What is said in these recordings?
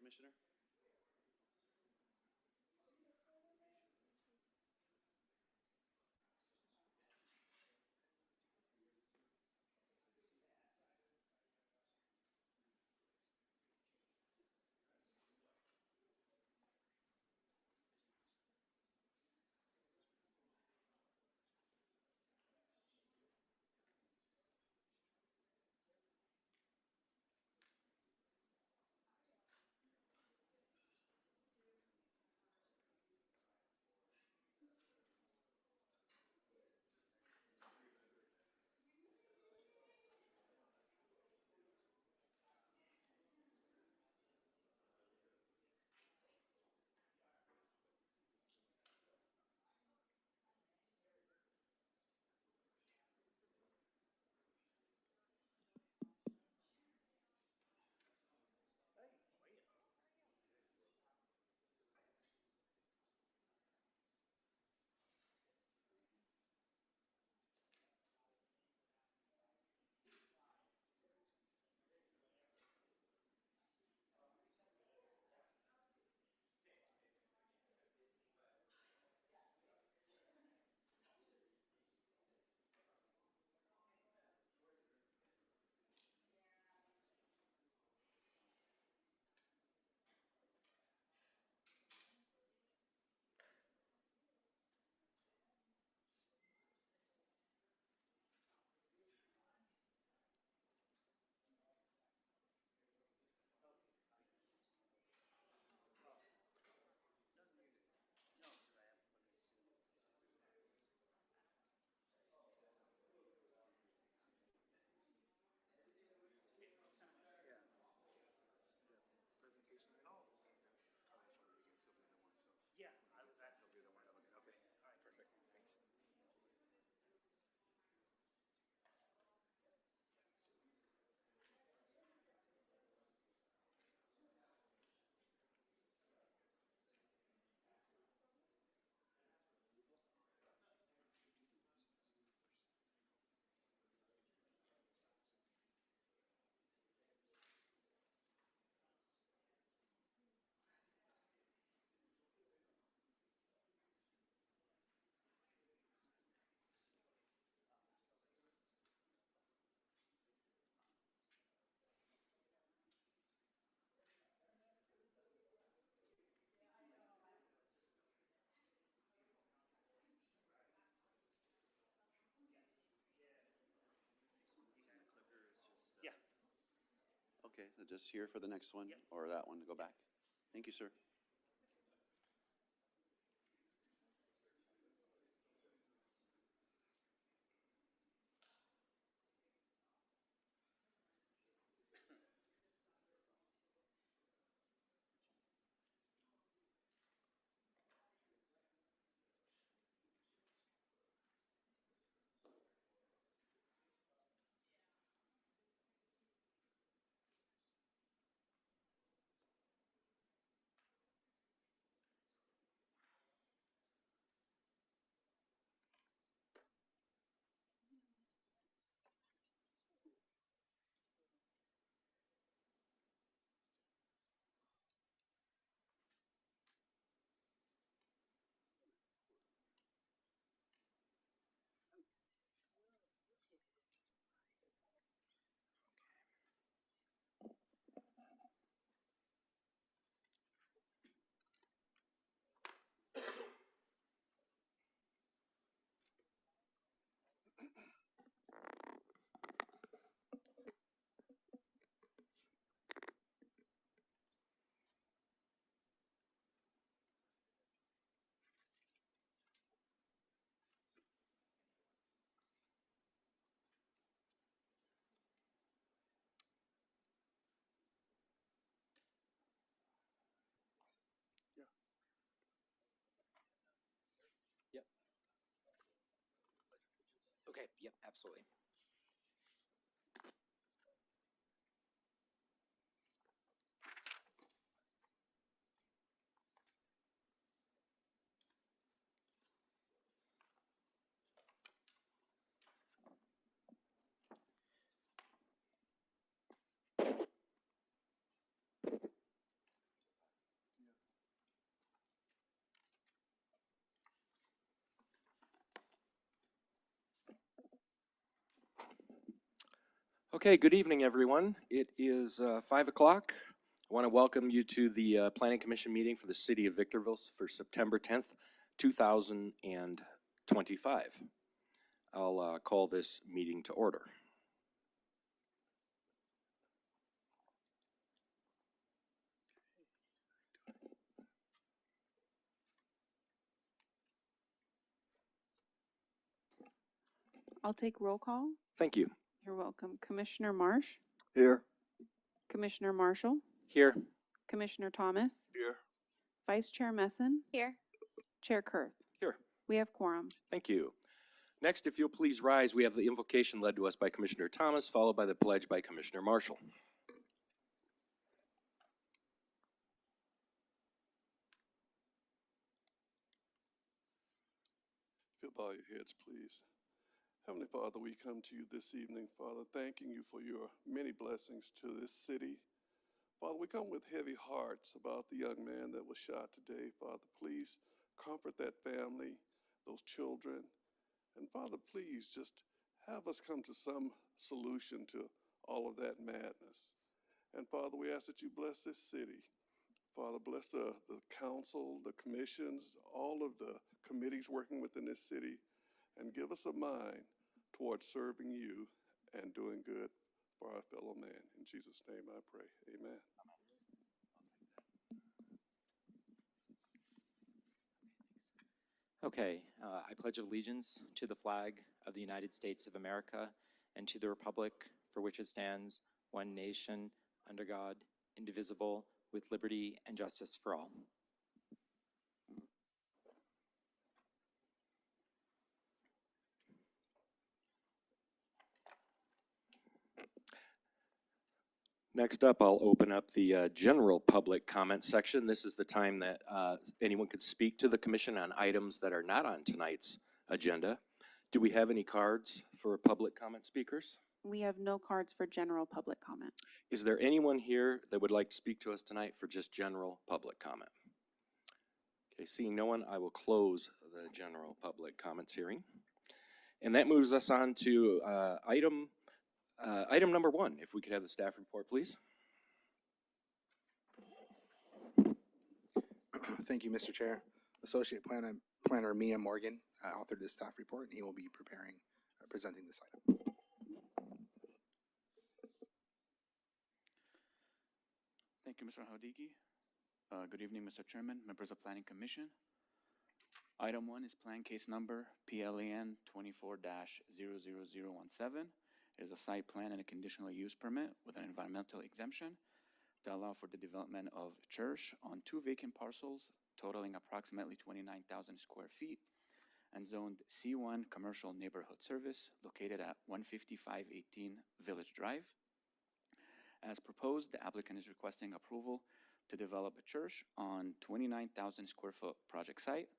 Commissioner? Yeah, I was asked to be the one to look at. Okay, all right, perfect. Thanks. Yeah. Okay, just here for the next one, Yep. or that one to go back. Thank you, sir. Yep. Okay, yep, absolutely. Okay, good evening, everyone. It is 5 o'clock. I want to welcome you to the Planning Commission meeting for the City of Victorville for September 10th, 2025. I'll call this meeting to order. I'll take roll call. Thank you. You're welcome. Commissioner Marsh, Here. Commissioner Marshall, Here. Commissioner Thomas, Here. Vice Chair Messon, Here. Chair Kurth. Here. We have quorum. Thank you. Next, if you'll please rise, we have the invocation led to us by Commissioner Thomas, followed by the pledge by Commissioner Marshall. If you'll bow your heads, please. Heavenly Father, we come to you this evening, Father, thanking you for your many blessings to this city. Father, we come with heavy hearts about the young man that was shot today. Father, please comfort that family, those children. And Father, please just have us come to some solution to all of that madness. And Father, we ask that you bless this city. Father, bless the council, the commissions, all of the committees working within this city, and give us a mind towards serving you and doing good for our fellow man. In Jesus' name I pray. Amen. Okay, I pledge allegiance to the flag of the United States of America and to the republic for which it stands, one nation, under God, indivisible, with liberty and justice for all. Next up, I'll open up the general public comment section. This is the time that anyone could speak to the commission on items that are not on tonight's agenda. Do we have any cards for public comment speakers? We have no cards for general public comment. Is there anyone here that would like to speak to us tonight for just general public comment? Okay, seeing no one, I will close the general public comments hearing. And that moves us on to item number 1. If we could have the staff report, please. Thank you, Mr. Chair. Associate Planner Mia Morgan authored this staff report, and he will be presenting this item. Thank you, Mr. Haudigi. Good evening, Mr. Chairman, members of Planning Commission. Item 1 is plan case number PLAN 24-00017. It is a site plan and a conditional use permit with an environmental exemption to allow for the development of a church on 2 vacant parcels totaling approximately 29,000 square feet and zoned C1 Commercial Neighborhood Service located at 15518 Village Drive. As proposed, the applicant is requesting approval to develop a church on 29,000 square foot project site.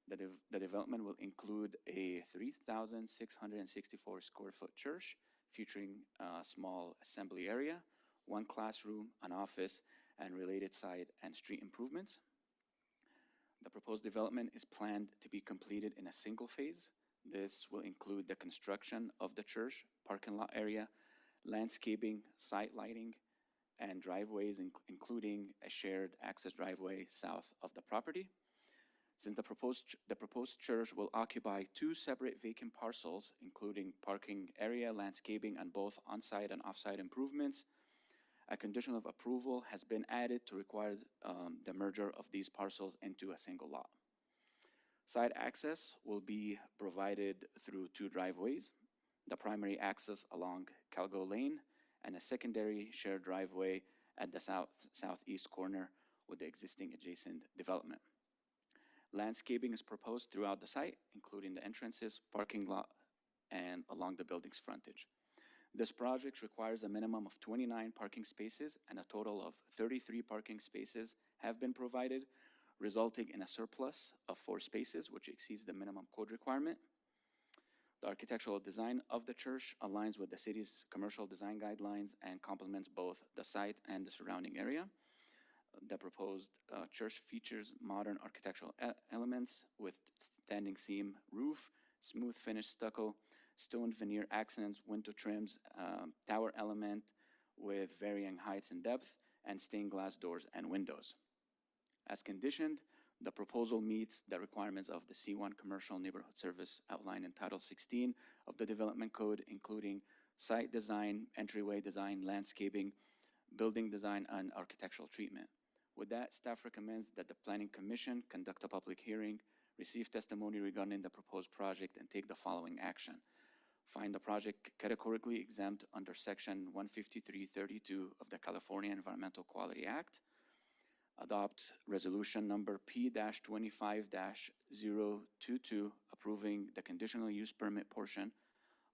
The development will include a 3,664 square foot church featuring a small assembly area, 1 classroom, an office, and related side and street improvements. The proposed development is planned to be completed in a single phase. This will include the construction of the church, parking lot area, landscaping, site lighting, and driveways, including a shared access driveway south of the property. Since the proposed church will occupy 2 separate vacant parcels, including parking area, landscaping, and both on-site and off-site improvements, a condition of approval has been added to require the merger of these parcels into a single lot. Site access will be provided through 2 driveways, the primary access along Calgo Lane and a secondary shared driveway at the southeast corner with the existing adjacent development. Landscaping is proposed throughout the site, including the entrances, parking lot, and along the building's frontage. This project requires a minimum of 29 parking spaces, and a total of 33 parking spaces have been provided, resulting in a surplus of 4 spaces, which exceeds the minimum code requirement. The architectural design of the church aligns with the city's commercial design guidelines and complements both the site and the surrounding area. The proposed church features modern architectural elements with standing seam roof, smooth finished stucco, stone veneer accents, window trims, tower element with varying heights and depth, and stained glass doors and windows. As conditioned, the proposal meets the requirements of the C1 Commercial Neighborhood Service outlined in Title 16 of the Development Code, including site design, entryway design, landscaping, building design, and architectural treatment. With that, staff recommends that the Planning Commission conduct a public hearing, receive testimony regarding the proposed project, and take the following action. Find the project categorically exempt under Section 153.32 of the California Environmental Quality Act. Adopt resolution number P-25-022 approving the conditional use permit portion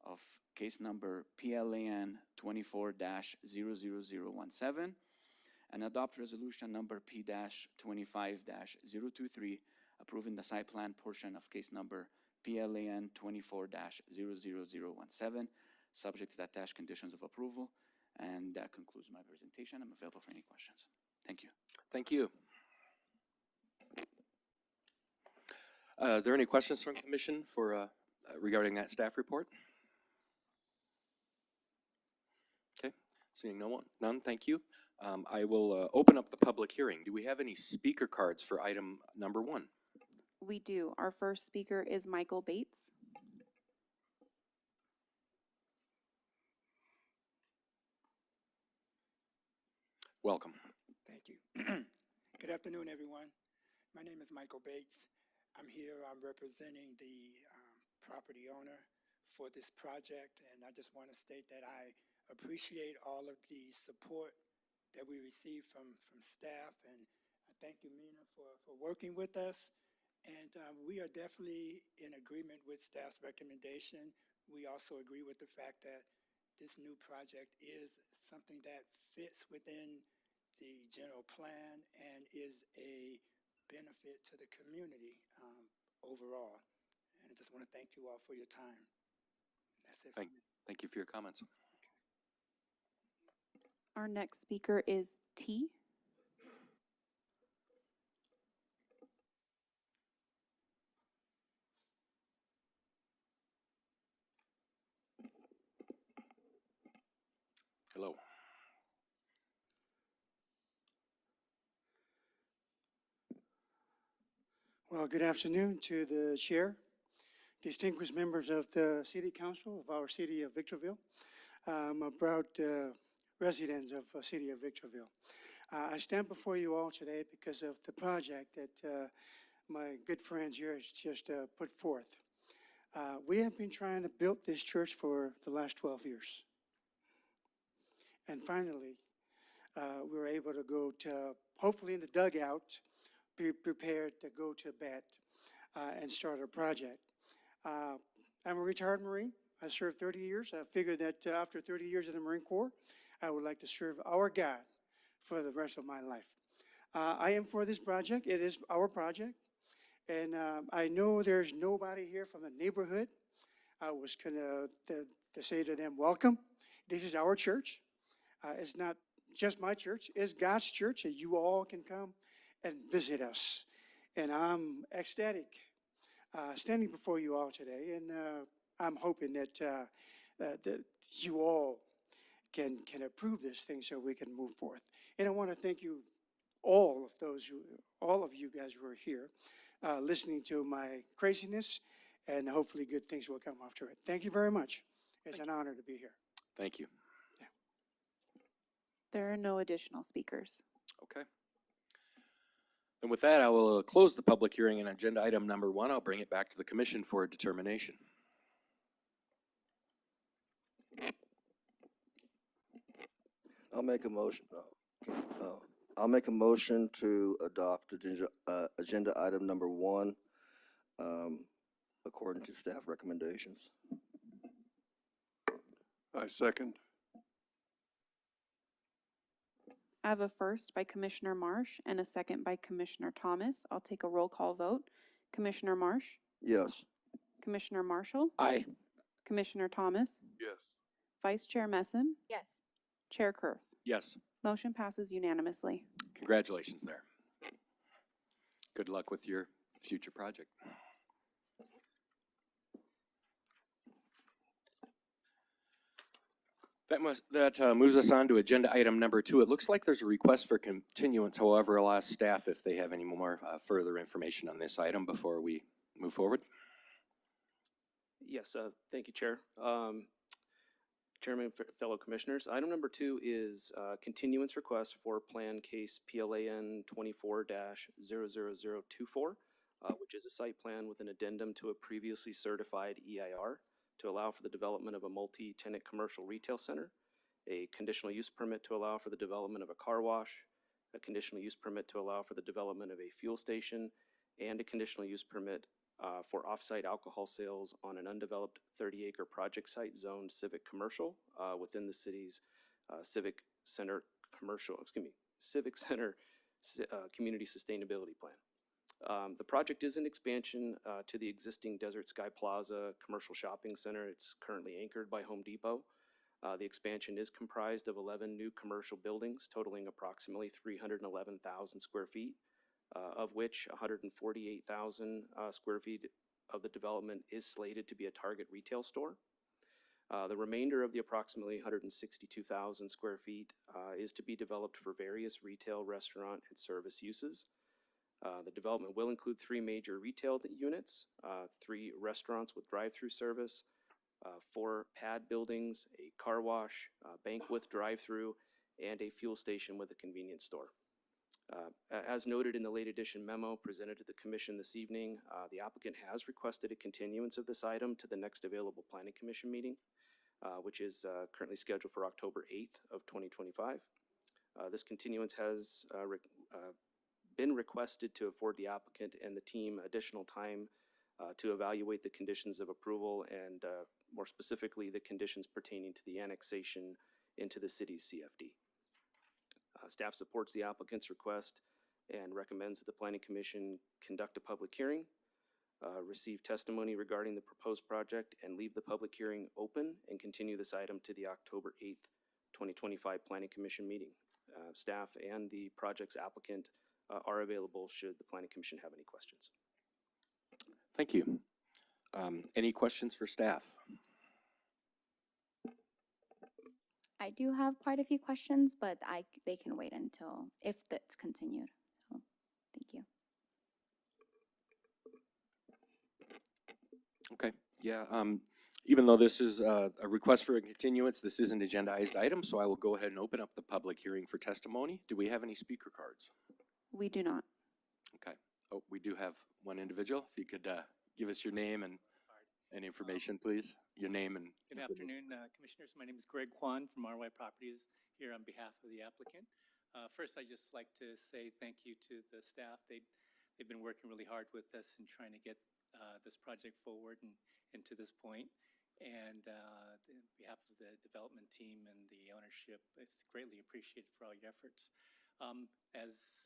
of case number PLAN 24-00017, and adopt resolution number P-25-023 approving the site plan portion of case number PLAN 24-00017, subject to the attached conditions of approval. And that concludes my presentation. I'm available for any questions. Thank you. Thank you. Are there any questions from commission for regarding that staff report? Okay, seeing none, thank you. I will open up the public hearing. Do we have any speaker cards for item number 1? We do. Our first speaker is Michael Bates. Welcome. Thank you. Good afternoon, everyone. My name is Michael Bates. I'm here, I'm representing the property owner for this project, and I just want to state that I appreciate all of the support that we receive from staff, and I thank you, Mina, for working with us. And we are definitely in agreement with staff's recommendation. We also agree with the fact that this new project is something that fits within the general plan and is a benefit to the community overall. And I just want to thank you all for your time. That's it for me. Thank you for your comments. Our next speaker is T. Hello. Well, good afternoon to the chair, distinguished members of the city council of our city of Victorville. I'm a proud resident of the city of Victorville. I stand before you all today because of the project that my good friends here has just put forth. We have been trying to build this church for the last 12 years. And finally, we were able to go to, hopefully in the dugout, be prepared to go to bed and start our project. I'm a retired Marine. I served 30 years. I figured that after 30 years in the Marine Corps, I would like to serve our God for the rest of my life. I am for this project. It is our project. And I know there's nobody here from the neighborhood. I was going to say to them, welcome. This is our church. It's not just my church. It's God's church, and you all can come and visit us. And I'm ecstatic standing before you all today, and I'm hoping that, that you all can approve this thing so we can move forth. And I want to thank you, all of you guys who are here, listening to my craziness, and hopefully good things will come after it. Thank you very much. It's an honor to be here. Thank you. Yeah. There are no additional speakers. Okay. And with that, I will close the public hearing on agenda item number 1. I'll bring it back to the commission for a determination. I'll make a motion. I'll make a motion to adopt agenda item number 1 according to staff recommendations. I second. I have a first by Commissioner Marsh and a second by Commissioner Thomas. I'll take a roll call vote. Commissioner Marsh? Yes. Commissioner Marshall? Aye. Commissioner Thomas? Yes. Vice Chair Messin? Yes. Chair Kurth? Yes. Motion passes unanimously. Congratulations there. Good luck with your future project. That moves us on to agenda item number 2. It looks like there's a request for continuance. However, I'll ask staff if they have any more further information on this item before we move forward. Yes, thank you, Chair. Chairman, fellow commissioners, item number 2 is continuance request for plan case PLAN 24-00024, which is a site plan with an addendum to a previously certified EIR to allow for the development of a multi-tenant commercial retail center, a conditional use permit to allow for the development of a car wash, a conditional use permit to allow for the development of a fuel station, and a conditional use permit for off-site alcohol sales on an undeveloped 30-acre project site zoned civic commercial within the city's civic center community sustainability plan. The project is an expansion to the existing Desert Sky Plaza commercial shopping center. It's currently anchored by Home Depot. The expansion is comprised of 11 new commercial buildings totaling approximately 311,000 square feet, of which 148,000 square feet of the development is slated to be a Target retail store. The remainder of the approximately 162,000 square feet is to be developed for various retail, restaurant, and service uses. The development will include 3 major retail units, 3 restaurants with drive-through service, 4 pad buildings, a car wash, bank with drive-through, and a fuel station with a convenience store. As noted in the late edition memo presented to the Commission this evening, the applicant has requested a continuance of this item to the next available Planning Commission meeting, which is currently scheduled for October 8th of 2025. This continuance has been requested to afford the applicant and the team additional time to evaluate the conditions of approval and more specifically the conditions pertaining to the annexation into the city's CFD. Staff supports the applicant's request and recommends that the Planning Commission conduct a public hearing, receive testimony regarding the proposed project, and leave the public hearing open and continue this item to the October 8th, 2025 Planning Commission meeting. Staff and the project's applicant are available should the Planning Commission have any questions. Thank you. Any questions for staff? I do have quite a few questions, but they can wait until if that's continued. So, thank you. Okay. Yeah. Even though this is a request for a continuance, this is an agendized item, so I will go ahead and open up the public hearing for testimony. Do we have any speaker cards? We do not. Okay. Oh, we do have one individual. If you could give us your name and information, please. Your name and Good afternoon, Commissioners. My name is Greg Kwan from RY Properties here on behalf of the applicant. First, I'd just like to say thank you to the staff. They've been working really hard with us in trying to get this project forward and to this point. And on behalf of the development team and the ownership, it's greatly appreciated for all your efforts. As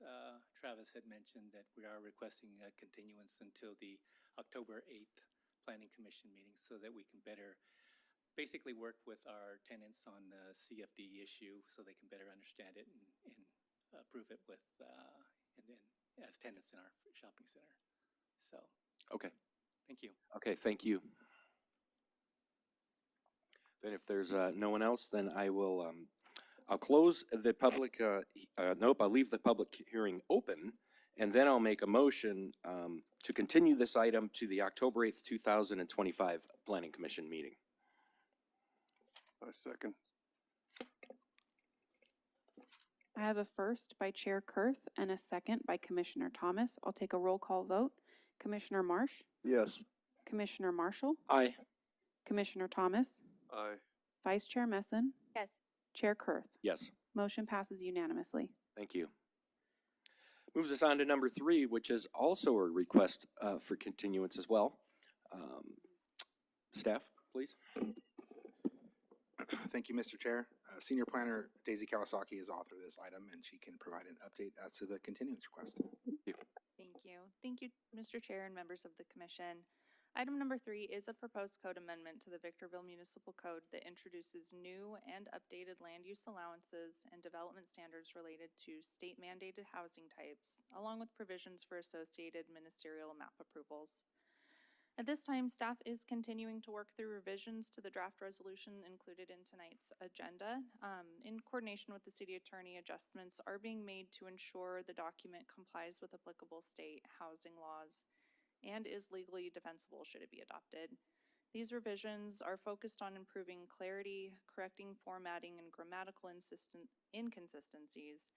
Travis had mentioned, that we are requesting a continuance until the October 8th Planning Commission meeting so that we can better basically work with our tenants on the CFD issue so they can better understand it and approve it with as tenants in our shopping center. So, okay. Thank you. Okay, thank you. Then if there's no one else, then I will, I'll close the public, nope, I'll leave the public hearing open, and then I'll make a motion to continue this item to the October 8th, 2025 Planning Commission meeting. I second. I have a first by Chair Kurth and a second by Commissioner Thomas. I'll take a roll call vote. Commissioner Marsh? Yes. Commissioner Marshall? Aye. Commissioner Thomas? Aye. Vice Chair Messon? Yes. Chair Kurth? Yes. Motion passes unanimously. Thank you. Moves us on to number 3, which is also a request for continuance as well. Staff, please. Thank you, Mr. Chair. Senior Planner Daisy Kawasaki is author of this item, and she can provide an update as to the continuance request. Thank you. Thank you. Thank you, Mr. Chair and members of the Commission. Item number 3 is a proposed code amendment to the Victorville Municipal Code that introduces new and updated land use allowances and development standards related to state mandated housing types, along with provisions for associated ministerial map approvals. At this time, staff is continuing to work through revisions to the draft resolution included in tonight's agenda. In coordination with the city attorney, adjustments are being made to ensure the document complies with applicable state housing laws and is legally defensible should it be adopted. These revisions are focused on improving clarity, correcting formatting and grammatical inconsistencies,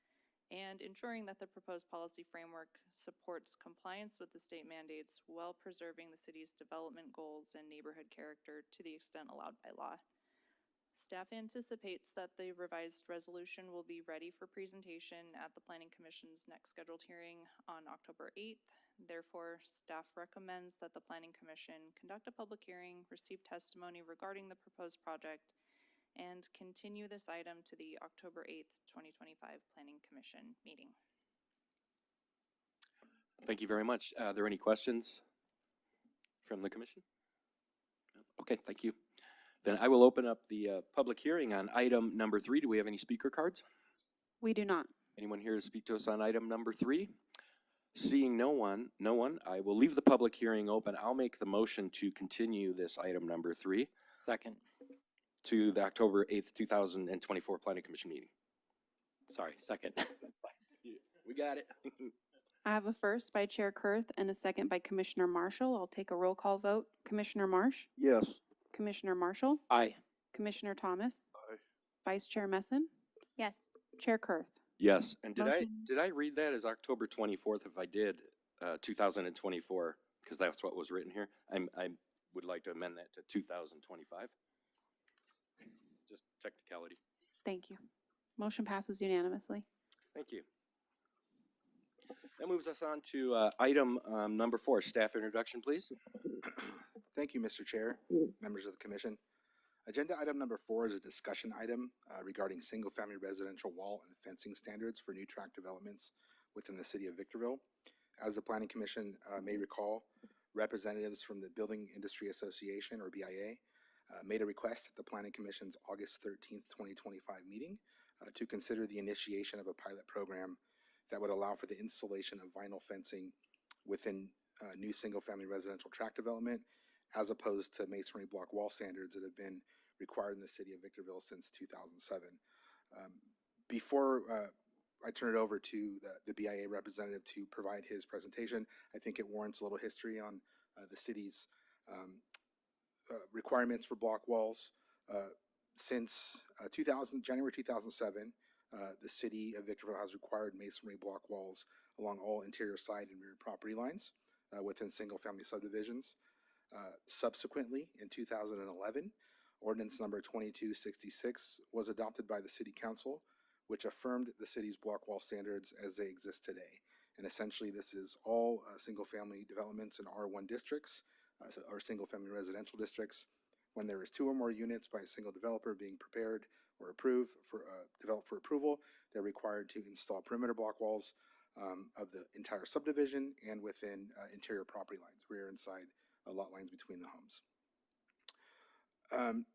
and ensuring that the proposed policy framework supports compliance with the state mandates while preserving the city's development goals and neighborhood character to the extent allowed by law. Staff anticipates that the revised resolution will be ready for presentation at the Planning Commission's next scheduled hearing on October 8th. Therefore, staff recommends that the Planning Commission conduct a public hearing, receive testimony regarding the proposed project, and continue this item to the October 8th, 2025 Planning Commission meeting. Thank you very much. Are there any questions from the commission? Okay, thank you. Then I will open up the public hearing on item number 3. Do we have any speaker cards? We do not. Anyone here to speak to us on item number 3? Seeing no one, I will leave the public hearing open. I'll make the motion to continue this item number 3 Second. to the October 8th, 2024 Planning Commission meeting. Sorry, second. We got it. I have a first by Chair Kurth and a second by Commissioner Marshall. I'll take a roll call vote. Commissioner Marsh? Yes. Commissioner Marshall? Aye. Commissioner Thomas? Aye. Vice Chair Messon? Yes. Chair Kurth? Yes, and did Motion. I read that as October 24th? If I did, 2024, because that's what was written here. I would like to amend that to 2025. Just technicality. Thank you. Motion passes unanimously. Thank you. That moves us on to item number 4, staff introduction, please. Thank you, Mr. Chair, members of the commission. Agenda item number 4 is a discussion item regarding single-family residential wall and fencing standards for new tract developments within the city of Victorville. As the Planning Commission may recall, representatives from the Building Industry Association, or BIA, made a request at the Planning Commission's August 13th, 2025 meeting to consider the initiation of a pilot program that would allow for the installation of vinyl fencing within new single-family residential tract development, as opposed to masonry block wall standards that have been required in the city of Victorville since 2007. Before I turn it over to the BIA representative to provide his presentation, I think it warrants a little history on the city's requirements for block walls. Since January 2007, the city of Victorville has required masonry block walls along all interior side and rear property lines within single-family subdivisions. Subsequently, in 2011, ordinance number 2266 was adopted by the City Council, which affirmed the city's block wall standards as they exist today. And essentially, this is all single-family developments in R1 districts, or single-family residential districts. When there is 2 or more units by a single developer being prepared or approved for developed for approval, they're required to install perimeter block walls of the entire subdivision and within interior property lines, rear and side lot lines between the homes.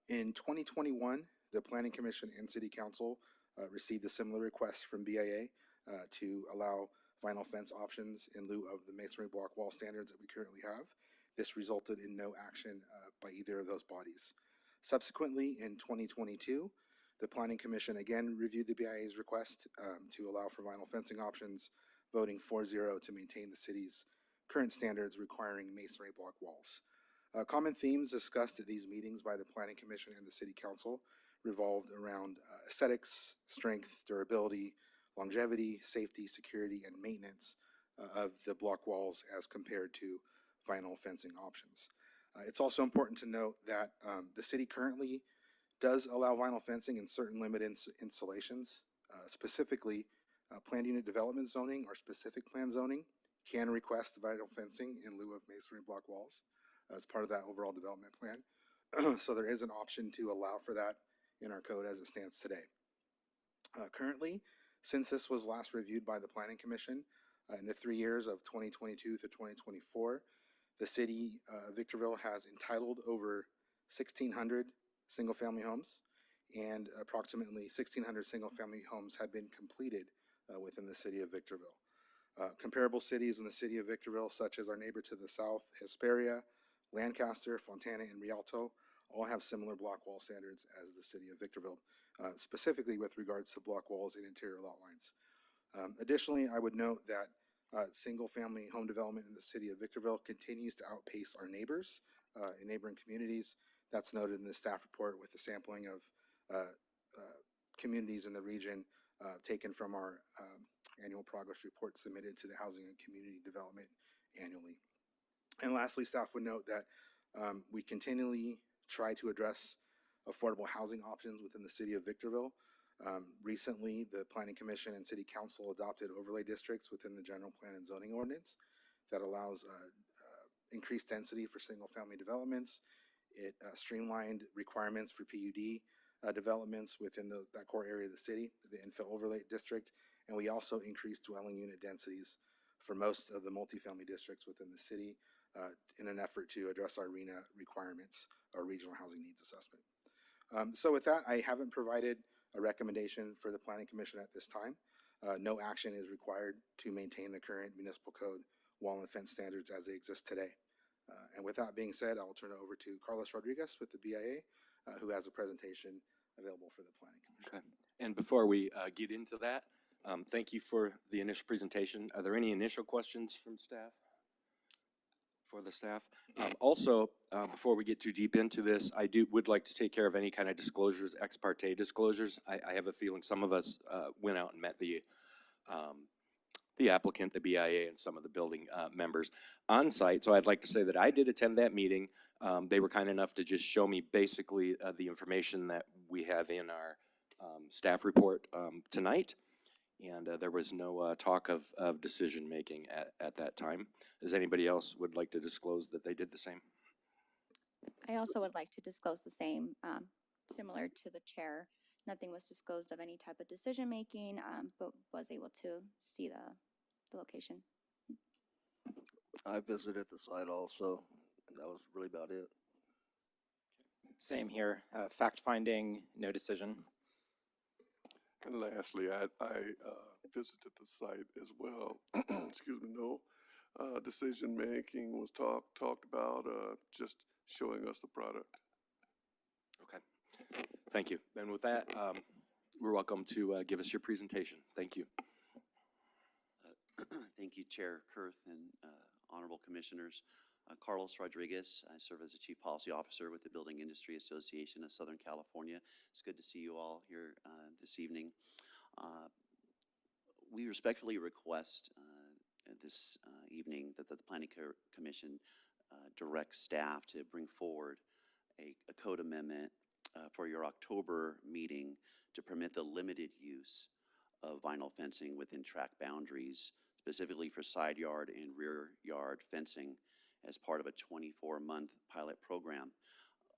In 2021, the Planning Commission and City Council received a similar request from BIA to allow vinyl fence options in lieu of the masonry block wall standards that we currently have. This resulted in no action by either of those bodies. Subsequently, in 2022, the Planning Commission again reviewed the BIA's request to allow for vinyl fencing options, voting 4-0 to maintain the city's current standards requiring masonry block walls. Common themes discussed at these meetings by the Planning Commission and the City Council revolved around aesthetics, strength, durability, longevity, safety, security, and maintenance of the block walls as compared to vinyl fencing options. It's also important to note that the city currently does allow vinyl fencing in certain limited installations. Specifically, planned unit development zoning or specific plan zoning can request vinyl fencing in lieu of masonry block walls as part of that overall development plan. So there is an option to allow for that in our code as it stands today. Currently, since this was last reviewed by the Planning Commission in the 3 years of 2022 to 2024, the city of Victorville has entitled over 1,600 single-family homes, and approximately 1,600 single-family homes have been completed within the city of Victorville. Comparable cities in the city of Victorville, such as our neighbor to the south, Hesperia, Lancaster, Fontana, and Rialto all have similar block wall standards as the city of Victorville, specifically with regards to block walls and interior lot lines. Additionally, I would note that single-family home development in the city of Victorville continues to outpace our neighbors in neighboring communities. That's noted in the staff report with the sampling of communities in the region taken from our annual progress report submitted to the Housing and Community Development annually. And lastly, staff would note that we continually try to address affordable housing options within the city of Victorville. Recently, the Planning Commission and City Council adopted overlay districts within the General Plan and Zoning Ordinance that allows increased density for single-family developments. It streamlined requirements for PUD developments within that core area of the city, the infill overlay district, and we also increased dwelling unit densities for most of the multifamily districts within the city in an effort to address our RHNA requirements, our Regional Housing Needs Assessment. So with that, I haven't provided a recommendation for the Planning Commission at this time. No action is required to maintain the current municipal code wall and fence standards as they exist today. And with that being said, I will turn it over to Carlos Rodriguez with the BIA, who has a presentation available for the Planning Commission. Okay. And before we get into that, thank you for the initial presentation. Are there any initial questions from staff? For the staff. Also, before we get too deep into this, I would like to take care of any kind of disclosures, ex parte disclosures. I have a feeling some of us went out and met the applicant, the BIA, and some of the building members on site. So I'd like to say that I did attend that meeting. They were kind enough to just show me basically the information that we have in our staff report tonight. And there was no talk of decision-making at that time. Does anybody else would like to disclose that they did the same? I also would like to disclose the same, similar to the chair. Nothing was disclosed of any type of decision-making, but was able to see the location. I visited the site also, and that was really about it. Same here. Fact-finding, no decision. And lastly, I visited the site as well. Excuse me, no decision-making was talked about, just showing us the product. Okay. Thank you. And with that, we're welcome to give us your presentation. Thank you. Thank you, Chair Kurth and honorable commissioners. Carlos Rodriguez. I serve as the Chief Policy Officer with the Building Industry Association of Southern California. It's good to see you all here this evening. We respectfully request this evening that the Planning Commission directs staff to bring forward a code amendment for your October meeting to permit the limited use of vinyl fencing within tract boundaries, specifically for side yard and rear yard fencing as part of a 24-month pilot program.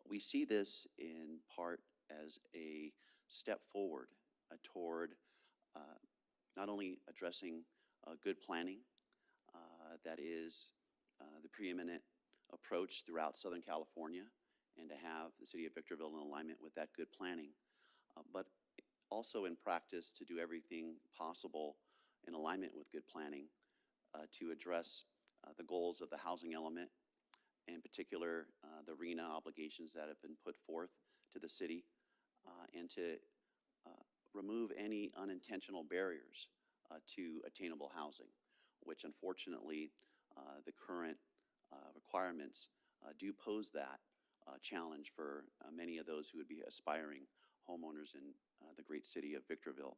We see this in part as a step forward toward not only addressing good planning, that is the preeminent approach throughout Southern California, and to have the city of Victorville in alignment with that good planning, but also in practice to do everything possible in alignment with good planning to address the goals of the housing element, in particular the RHNA obligations that have been put forth to the city, and to remove any unintentional barriers to attainable housing, which unfortunately the current requirements do pose that challenge for many of those who would be aspiring homeowners in the great city of Victorville.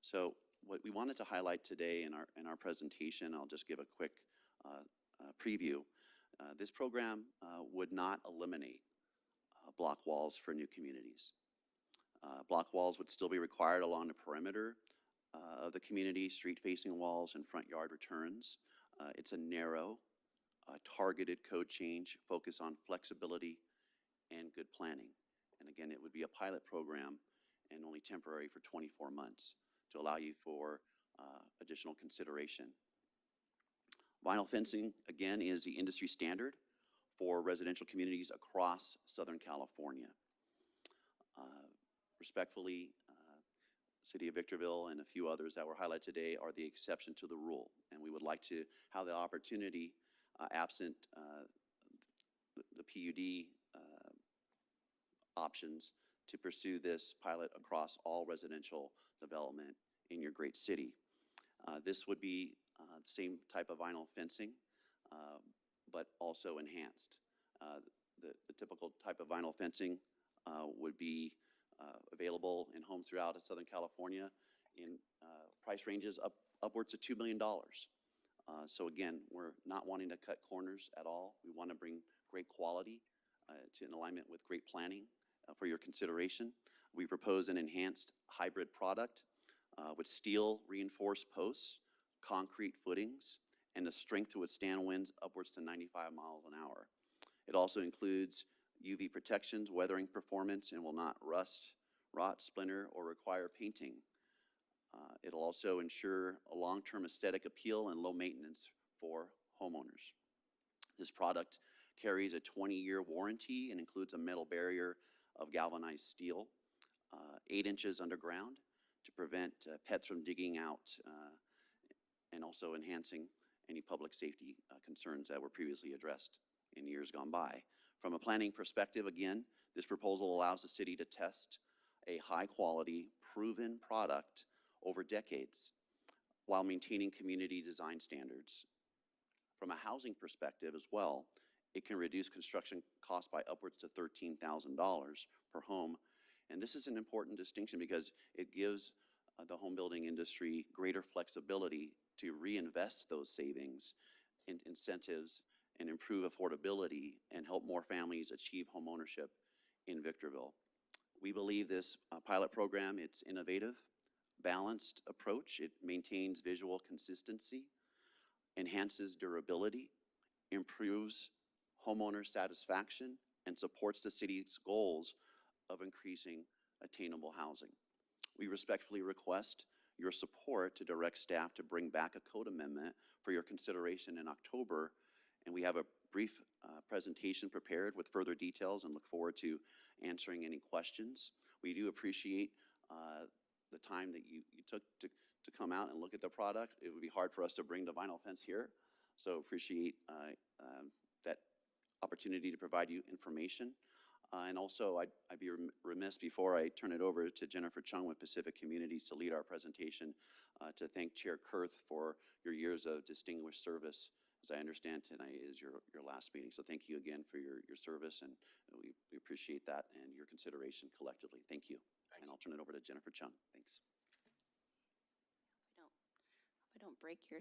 So what we wanted to highlight today in our presentation, I'll just give a quick preview. This program would not eliminate block walls for new communities. Block walls would still be required along the perimeter of the community, street-facing walls and front yard returns. It's a narrow, targeted code change, focus on flexibility and good planning. And again, it would be a pilot program and only temporary for 24 months to allow you for additional consideration. Vinyl fencing, again, is the industry standard for residential communities across Southern California. Respectfully, City of Victorville and a few others that were highlighted today are the exception to the rule. And we would like to have the opportunity, absent the PUD options to pursue this pilot across all residential development in your great city. This would be the same type of vinyl fencing, but also enhanced. The typical type of vinyl fencing would be available in homes throughout Southern California in price ranges upwards of $2 million. So again, we're not wanting to cut corners at all. We want to bring great quality in alignment with great planning for your consideration. We propose an enhanced hybrid product with steel reinforced posts, concrete footings, and the strength to withstand winds upwards to 95 miles an hour. It also includes UV protections, weathering performance, and will not rust, rot, splinter, or require painting. It'll also ensure a long-term aesthetic appeal and low maintenance for homeowners. This product carries a 20-year warranty and includes a metal barrier of galvanized steel, 8 inches underground to prevent pets from digging out and also enhancing any public safety concerns that were previously addressed in years gone by. From a planning perspective, again, this proposal allows the city to test a high-quality, proven product over decades while maintaining community design standards. From a housing perspective as well, it can reduce construction costs by upwards to $13,000 per home. And this is an important distinction because it gives the home building industry greater flexibility to reinvest those savings in incentives and improve affordability and help more families achieve home ownership in Victorville. We believe this pilot program, it's innovative, balanced approach. It maintains visual consistency, enhances durability, improves homeowner satisfaction, and supports the city's goals of increasing attainable housing. We respectfully request your support to direct staff to bring back a code amendment for your consideration in October, and we have a brief presentation prepared with further details and look forward to answering any questions. We do appreciate the time that you took to come out and look at the product. It would be hard for us to bring the vinyl fence here, so appreciate that opportunity to provide you information. And also, I'd be remiss before I turn it over to Jennifer Chung with Pacific Communities to lead our presentation to thank Chair Kurth for your years of distinguished service. As I understand, tonight is your last meeting. So thank you again for your service, and we appreciate that and your consideration collectively. Thank you. Thanks. And I'll turn it over to Jennifer Chung. Thanks. Hope I don't break your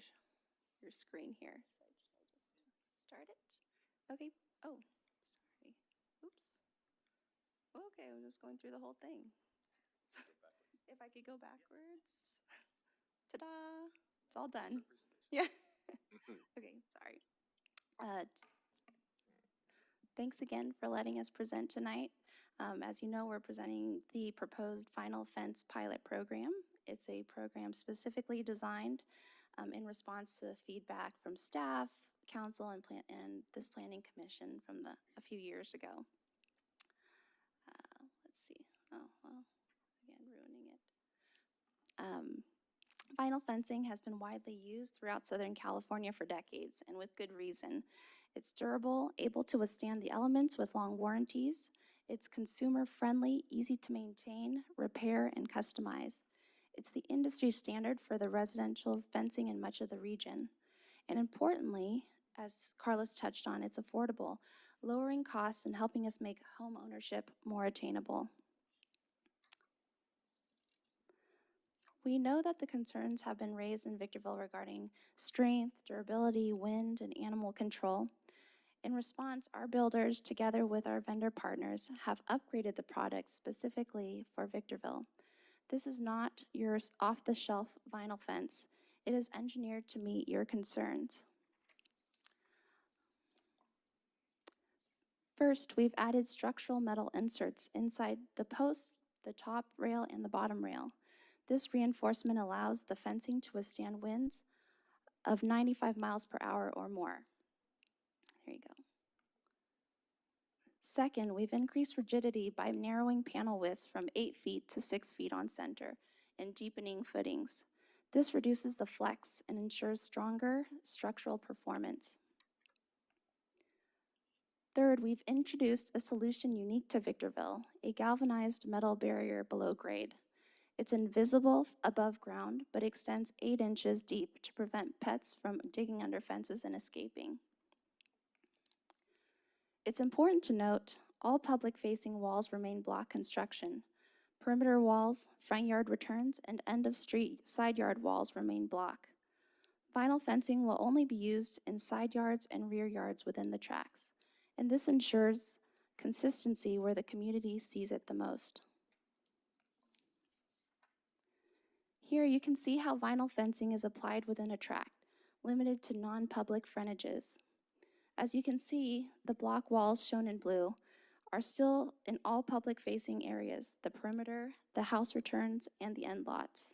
screen here. So should I just start it? Okay. Oh, sorry. Oops. Okay, I'm just going through the whole thing. So if I could go backwards. Ta-da! It's all done. Yeah. Okay, sorry. Thanks again for letting us present tonight. As you know, we're presenting the proposed vinyl fence pilot program. It's a program specifically designed in response to feedback from staff, council, and this planning commission from a few years ago. Let's see. Oh, well, again, ruining it. Vinyl fencing has been widely used throughout Southern California for decades, and with good reason. It's durable, able to withstand the elements with long warranties. It's consumer-friendly, easy to maintain, repair, and customize. It's the industry standard for the residential fencing in much of the region. And importantly, as Carlos touched on, it's affordable, lowering costs and helping us make home ownership more attainable. We know that the concerns have been raised in Victorville regarding strength, durability, wind, and animal control. In response, our builders, together with our vendor partners, have upgraded the product specifically for Victorville. This is not your off-the-shelf vinyl fence. It is engineered to meet your concerns. First, we've added structural metal inserts inside the posts, the top rail, and the bottom rail. This reinforcement allows the fencing to withstand winds of 95 miles per hour or more. There you go. Second, we've increased rigidity by narrowing panel widths from 8 feet to 6 feet on center and deepening footings. This reduces the flex and ensures stronger structural performance. Third, we've introduced a solution unique to Victorville, a galvanized metal barrier below grade. It's invisible above ground, but extends 8 inches deep to prevent pets from digging under fences and escaping. It's important to note all public-facing walls remain block construction. Perimeter walls, front yard returns, and end-of-street side yard walls remain block. Vinyl fencing will only be used in side yards and rear yards within the tracks, and this ensures consistency where the community sees it the most. Here you can see how vinyl fencing is applied within a tract, limited to non-public frontages. As you can see, the block walls shown in blue are still in all public-facing areas, the perimeter, the house returns, and the end lots.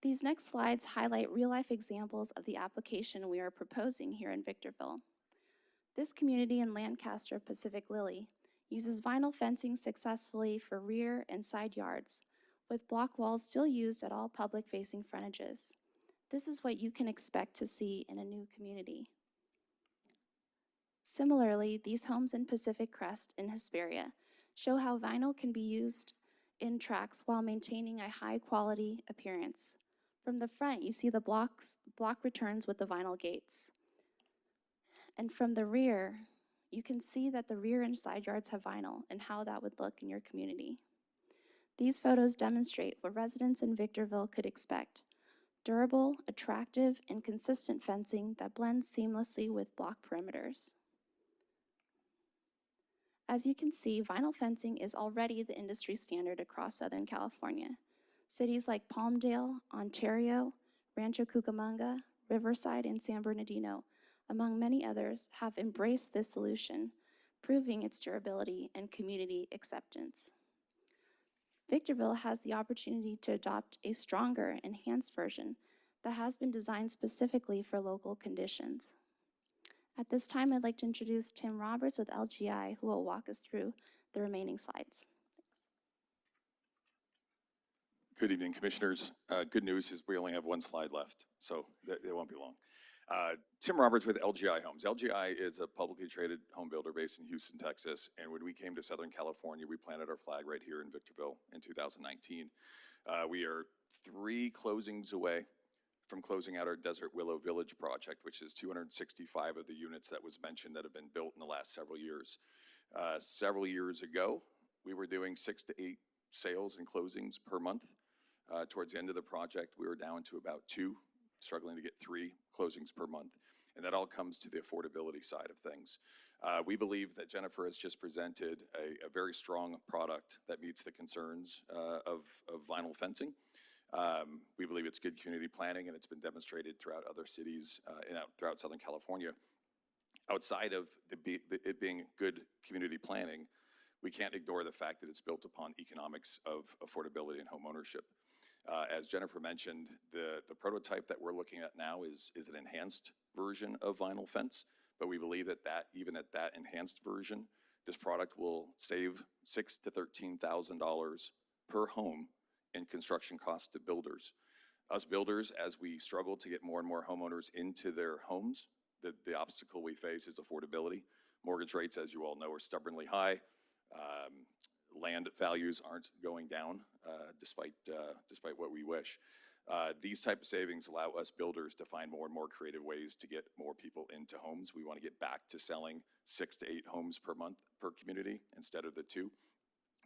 These next slides highlight real-life examples of the application we are proposing here in Victorville. This community in Lancaster, Pacific Lily, uses vinyl fencing successfully for rear and side yards, with block walls still used at all public-facing frontages. This is what you can expect to see in a new community. Similarly, these homes in Pacific Crest and Hesperia show how vinyl can be used in tracks while maintaining a high-quality appearance. From the front, you see the block returns with the vinyl gates. And from the rear, you can see that the rear and side yards have vinyl and how that would look in your community. These photos demonstrate what residents in Victorville could expect: durable, attractive, and consistent fencing that blends seamlessly with block perimeters. As you can see, vinyl fencing is already the industry standard across Southern California. Cities like Palmdale, Ontario, Rancho Cucamonga, Riverside, and San Bernardino, among many others, have embraced this solution, proving its durability and community acceptance. Victorville has the opportunity to adopt a stronger, enhanced version that has been designed specifically for local conditions. At this time, I'd like to introduce Tim Roberts with LGI, who will walk us through the remaining slides. Good evening, Commissioners. Good news is we only have one slide left, so it won't be long. Tim Roberts with LGI Homes. LGI is a publicly traded home builder based in Houston, Texas, and when we came to Southern California, we planted our flag right here in Victorville in 2019. We are 3 closings away from closing out our Desert Willow Village project, which is 265 of the units that was mentioned that have been built in the last several years. Several years ago, we were doing 6 to 8 sales and closings per month. Towards the end of the project, we were down to about 2, struggling to get 3 closings per month. And that all comes to the affordability side of things. We believe that Jennifer has just presented a very strong product that meets the concerns of vinyl fencing. We believe it's good community planning, and it's been demonstrated throughout other cities throughout Southern California. Outside of it being good community planning, we can't ignore the fact that it's built upon economics of affordability and home ownership. As Jennifer mentioned, the prototype that we're looking at now is an enhanced version of vinyl fence, but we believe that even at that enhanced version, this product will save $6,000 to $13,000 per home in construction costs to builders. Us builders, as we struggle to get more and more homeowners into their homes, the obstacle we face is affordability. Mortgage rates, as you all know, are stubbornly high. Land values aren't going down despite what we wish. These type of savings allow us builders to find more and more creative ways to get more people into homes. We want to get back to selling 6 to 8 homes per month per community instead of the 2.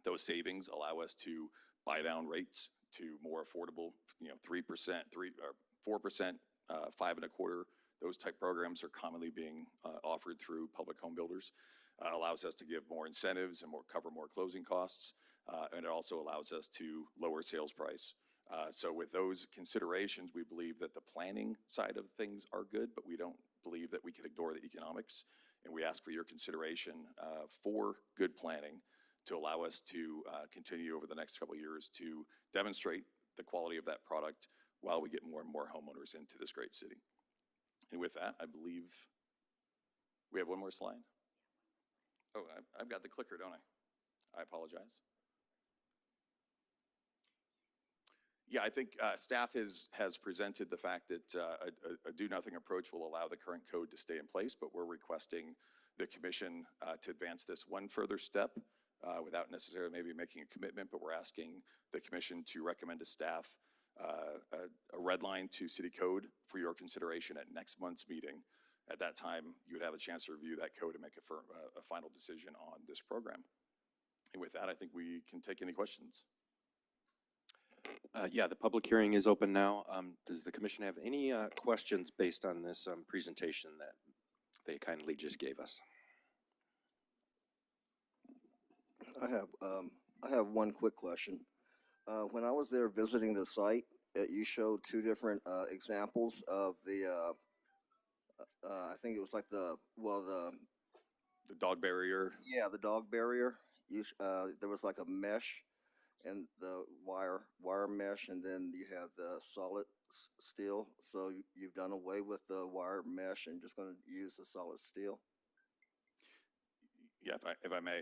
Those savings allow us to buy down rates to more affordable, 3%, 4%, 5.25%. Those type programs are commonly being offered through public home builders. Allows us to give more incentives and cover more closing costs, and it also allows us to lower sales price. So with those considerations, we believe that the planning side of things are good, but we don't believe that we can ignore the economics, and we ask for your consideration for good planning to allow us to continue over the next couple of years to demonstrate the quality of that product while we get more and more homeowners into this great city. And with that, I believe we have one more slide. Oh, I've got the clicker, don't I? I apologize. Yeah, I think staff has presented the fact that a do-nothing approach will allow the current code to stay in place, but we're requesting the commission to advance this one further step without necessarily maybe making a commitment, but we're asking the commission to recommend to staff a red line to city code for your consideration at next month's meeting. At that time, you would have a chance to review that code and make a final decision on this program. And with that, I think we can take any questions. Yeah, the public hearing is open now. Does the commission have any questions based on this presentation that they kindly just gave us? I have one quick question. When I was there visiting the site, you showed two different examples of the, I think it was like the dog barrier. Yeah, the dog barrier. There was like a mesh and the wire mesh, and then you have the solid steel. So you've done away with the wire mesh and just going to use the solid steel? Yeah, if I may.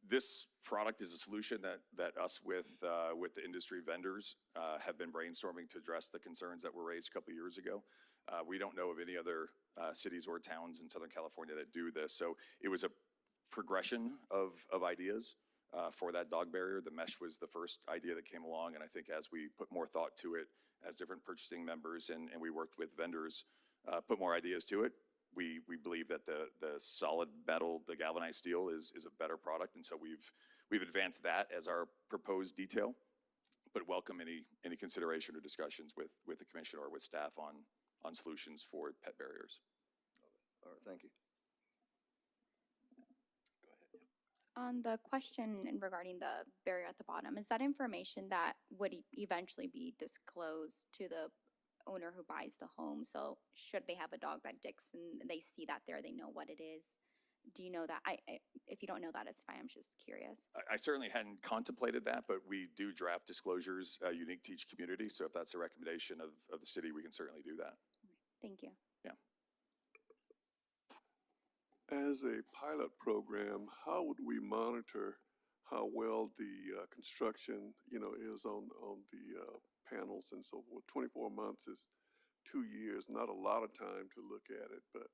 This product is a solution that us with the industry vendors have been brainstorming to address the concerns that were raised a couple of years ago. We don't know of any other cities or towns in Southern California that do this. So it was a progression of ideas for that dog barrier. The mesh was the first idea that came along, and I think as we put more thought to it, as different purchasing members and we worked with vendors, put more ideas to it, we believe that the solid metal, the galvanized steel is a better product, and so we've advanced that as our proposed detail, but welcome any consideration or discussions with the commission or with staff on solutions for pet barriers. All right, thank you. On the question regarding the barrier at the bottom, is that information that would eventually be disclosed to the owner who buys the home? So should they have a dog that dicks and they see that there, they know what it is? Do you know that? If you don't know that, it's fine. I'm just curious. I certainly hadn't contemplated that, but we do draft disclosures unique to each community. So if that's a recommendation of the city, we can certainly do that. Thank you. Yeah. As a pilot program, how would we monitor how well the construction, is on the panels and so forth? 24 months is 2 years, not a lot of time to look at it, but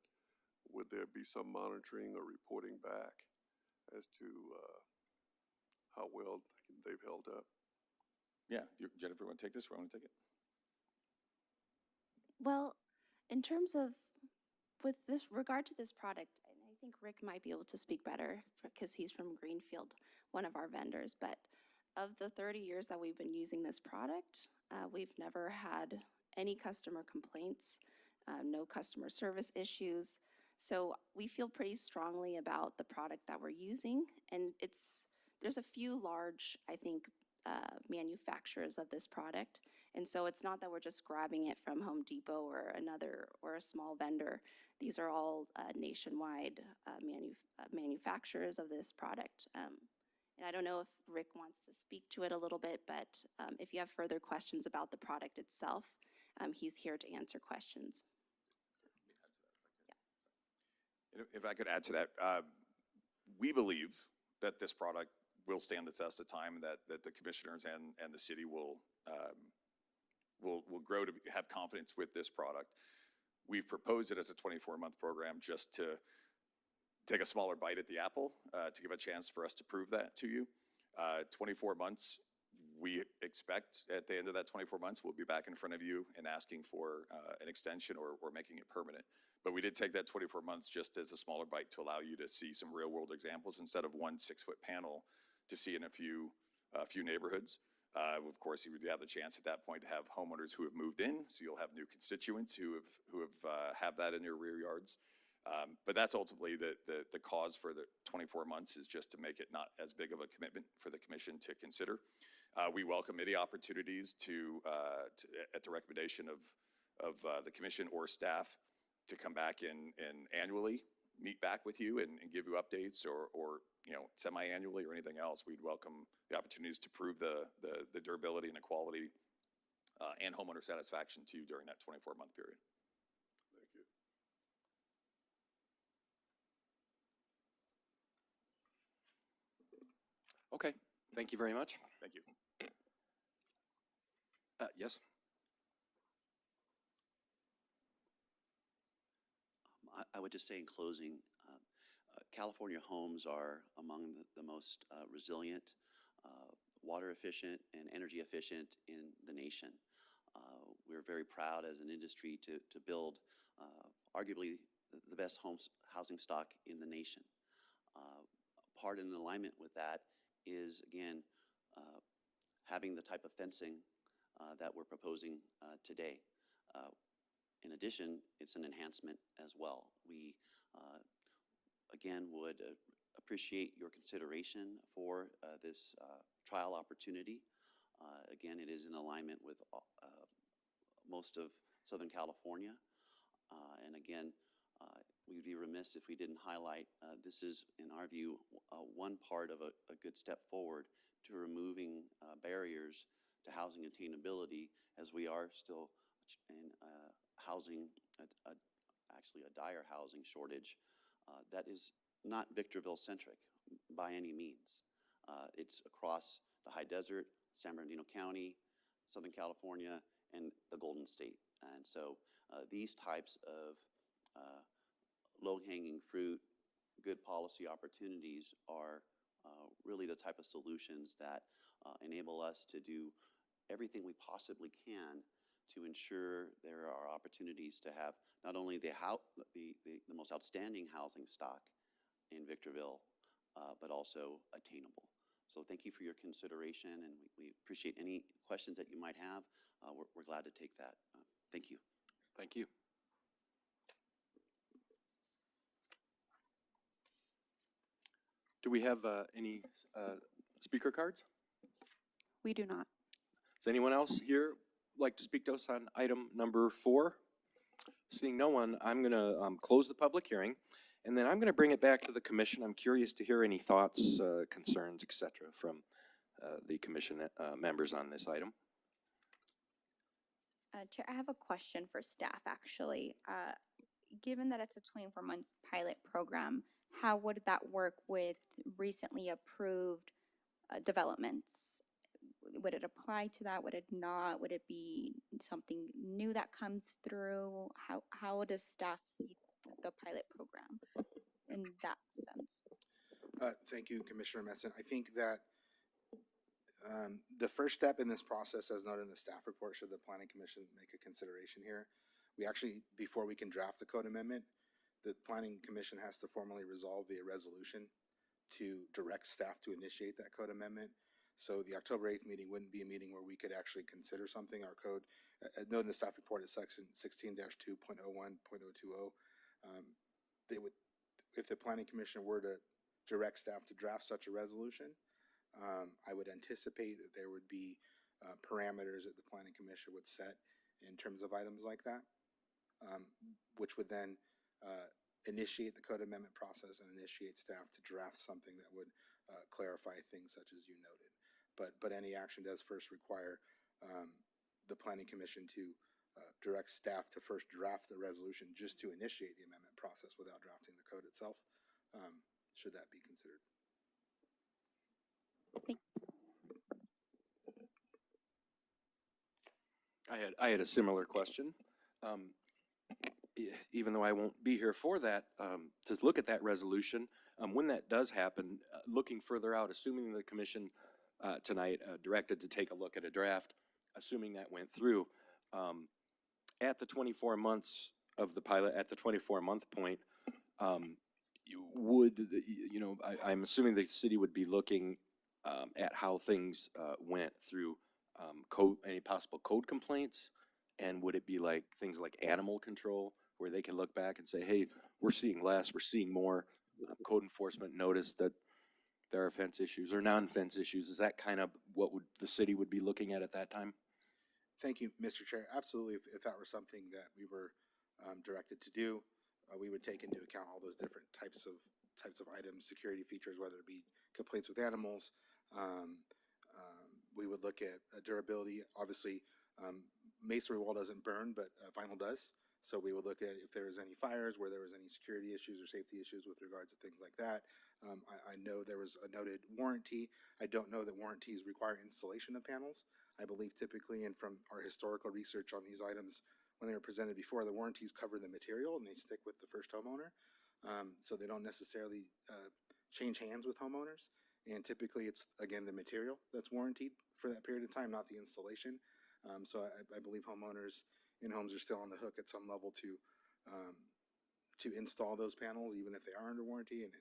would there be some monitoring or reporting back as to how well they've held up? Yeah, Jennifer, want to take this or want to take it? Well, in terms of, with this regard to this product, and I think Rick might be able to speak better because he's from Greenfield, one of our vendors, but of the 30 years that we've been using this product, we've never had any customer complaints, no customer service issues. So we feel pretty strongly about the product that we're using, and there's a few large, I think, manufacturers of this product, and so it's not that we're just grabbing it from Home Depot or a small vendor. These are all nationwide manufacturers of this product. And I don't know if Rick wants to speak to it a little bit, but if you have further questions about the product itself, he's here to answer questions. If I could add to that, we believe that this product will stand the test of time, that the commissioners and the city will grow to have confidence with this product. We've proposed it as a 24-month program just to take a smaller bite at the apple, to give a chance for us to prove that to you. 24 months, we expect at the end of that 24 months, we'll be back in front of you and asking for an extension or making it permanent. But we did take that 24 months just as a smaller bite to allow you to see some real world examples instead of one 6-foot panel to see in a few neighborhoods. Of course, you would have the chance at that point to have homeowners who have moved in, so you'll have new constituents who have that in their rear yards. But that's ultimately the cause for the 24 months, is just to make it not as big of a commitment for the commission to consider. We welcome any opportunities to at the recommendation of the commission or staff, to come back and annually meet back with you and give you updates, or semi-annually or anything else. We'd welcome the opportunities to prove the durability and the quality and homeowner satisfaction to you during that 24-month period. Thank you. Okay, thank you very much. Thank you. Yes. I would just say in closing, California homes are among the most resilient, water efficient, and energy efficient in the nation. We're very proud as an industry to build arguably the best housing stock in the nation. Part in alignment with that is, again, having the type of fencing that we're proposing today. In addition, it's an enhancement as well. We, again, would appreciate your consideration for this trial opportunity. Again, it is in alignment with most of Southern California. And again, we'd be remiss if we didn't highlight this is, in our view, one part of a good step forward to removing barriers to housing attainability, as we are still in housing, actually a dire housing shortage that is not Victorville centric by any means. It's across the high desert, San Bernardino County, Southern California, and the Golden State. And so these types of low-hanging fruit, good policy opportunities are really the type of solutions that enable us to do everything we possibly can to ensure there are opportunities to have not only the most outstanding housing stock in Victorville, but also attainable. So thank you for your consideration, and we appreciate any questions that you might have. We're glad to take that. Thank you. Thank you. Do we have any speaker cards? We do not. Does anyone else here like to speak to us on item number 4? Seeing no one, I'm going to close the public hearing, and then I'm going to bring it back to the commission. I'm curious to hear any thoughts, concerns, etc., from the commission members on this item. Chair, I have a question for staff, actually. Given that it's a 24-month pilot program, how would that work with recently approved developments? Would it apply to that? Would it not? Would it be something new that comes through? How does staff see the pilot program in that sense? Thank you, Commissioner Messin. I think that the first step in this process, as noted in the staff report, should the Planning Commission make a consideration here, we actually, before we can draft the code amendment, the Planning Commission has to formally resolve via resolution to direct staff to initiate that code amendment. So the October 8th meeting wouldn't be a meeting where we could actually consider something. Our code, noted in the staff report, is section 16-2.01.020. They would, if the Planning Commission were to direct staff to draft such a resolution, I would anticipate that there would be parameters that the Planning Commission would set in terms of items like that, which would then initiate the code amendment process and initiate staff to draft something that would clarify things such as you noted. But any action does first require the Planning Commission to direct staff to first draft the resolution just to initiate the amendment process without drafting the code itself, should that be considered. I had a similar question. Even though I won't be here for that, to look at that resolution, when that does happen, looking further out, assuming the commission tonight directed to take a look at a draft, assuming that went through, at the 24 months of the pilot, at the 24-month point, I'm assuming the city would be looking at how things went through code, any possible code complaints, and would it be like things like animal control, where they can look back and say, hey, we're seeing less, we're seeing more, code enforcement noticed that there are fence issues or non-fence issues? Is that kind of what the city would be looking at that time? Thank you, Mr. Chair. Absolutely. If that were something that we were directed to do, we would take into account all those different types of items, security features, whether it be complaints with animals. We would look at durability. Obviously, masonry wall doesn't burn, but vinyl does. So we would look at if there was any fires, where there was any security issues or safety issues with regards to things like that. I know there was a noted warranty. I don't know that warranties require installation of panels. I believe typically, and from our historical research on these items, when they were presented before, the warranties cover the material and they stick with the first homeowner. So they don't necessarily change hands with homeowners. And typically it's, again, the material that's warranted for that period of time, not the installation. So I believe homeowners in homes are still on the hook at some level to install those panels, even if they are under warranty, and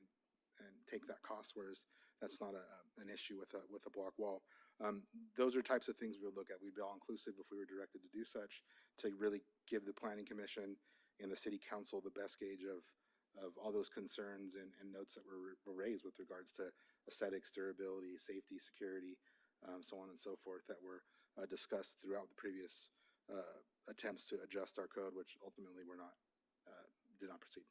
take that cost, whereas that's not an issue with a block wall. Those are types of things we would look at. We'd be all inclusive if we were directed to do such, to really give the Planning Commission and the City Council the best gauge of all those concerns and notes that were raised with regards to aesthetics, durability, safety, security, so on and so forth, that were discussed throughout the previous attempts to adjust our code, which ultimately did not proceed.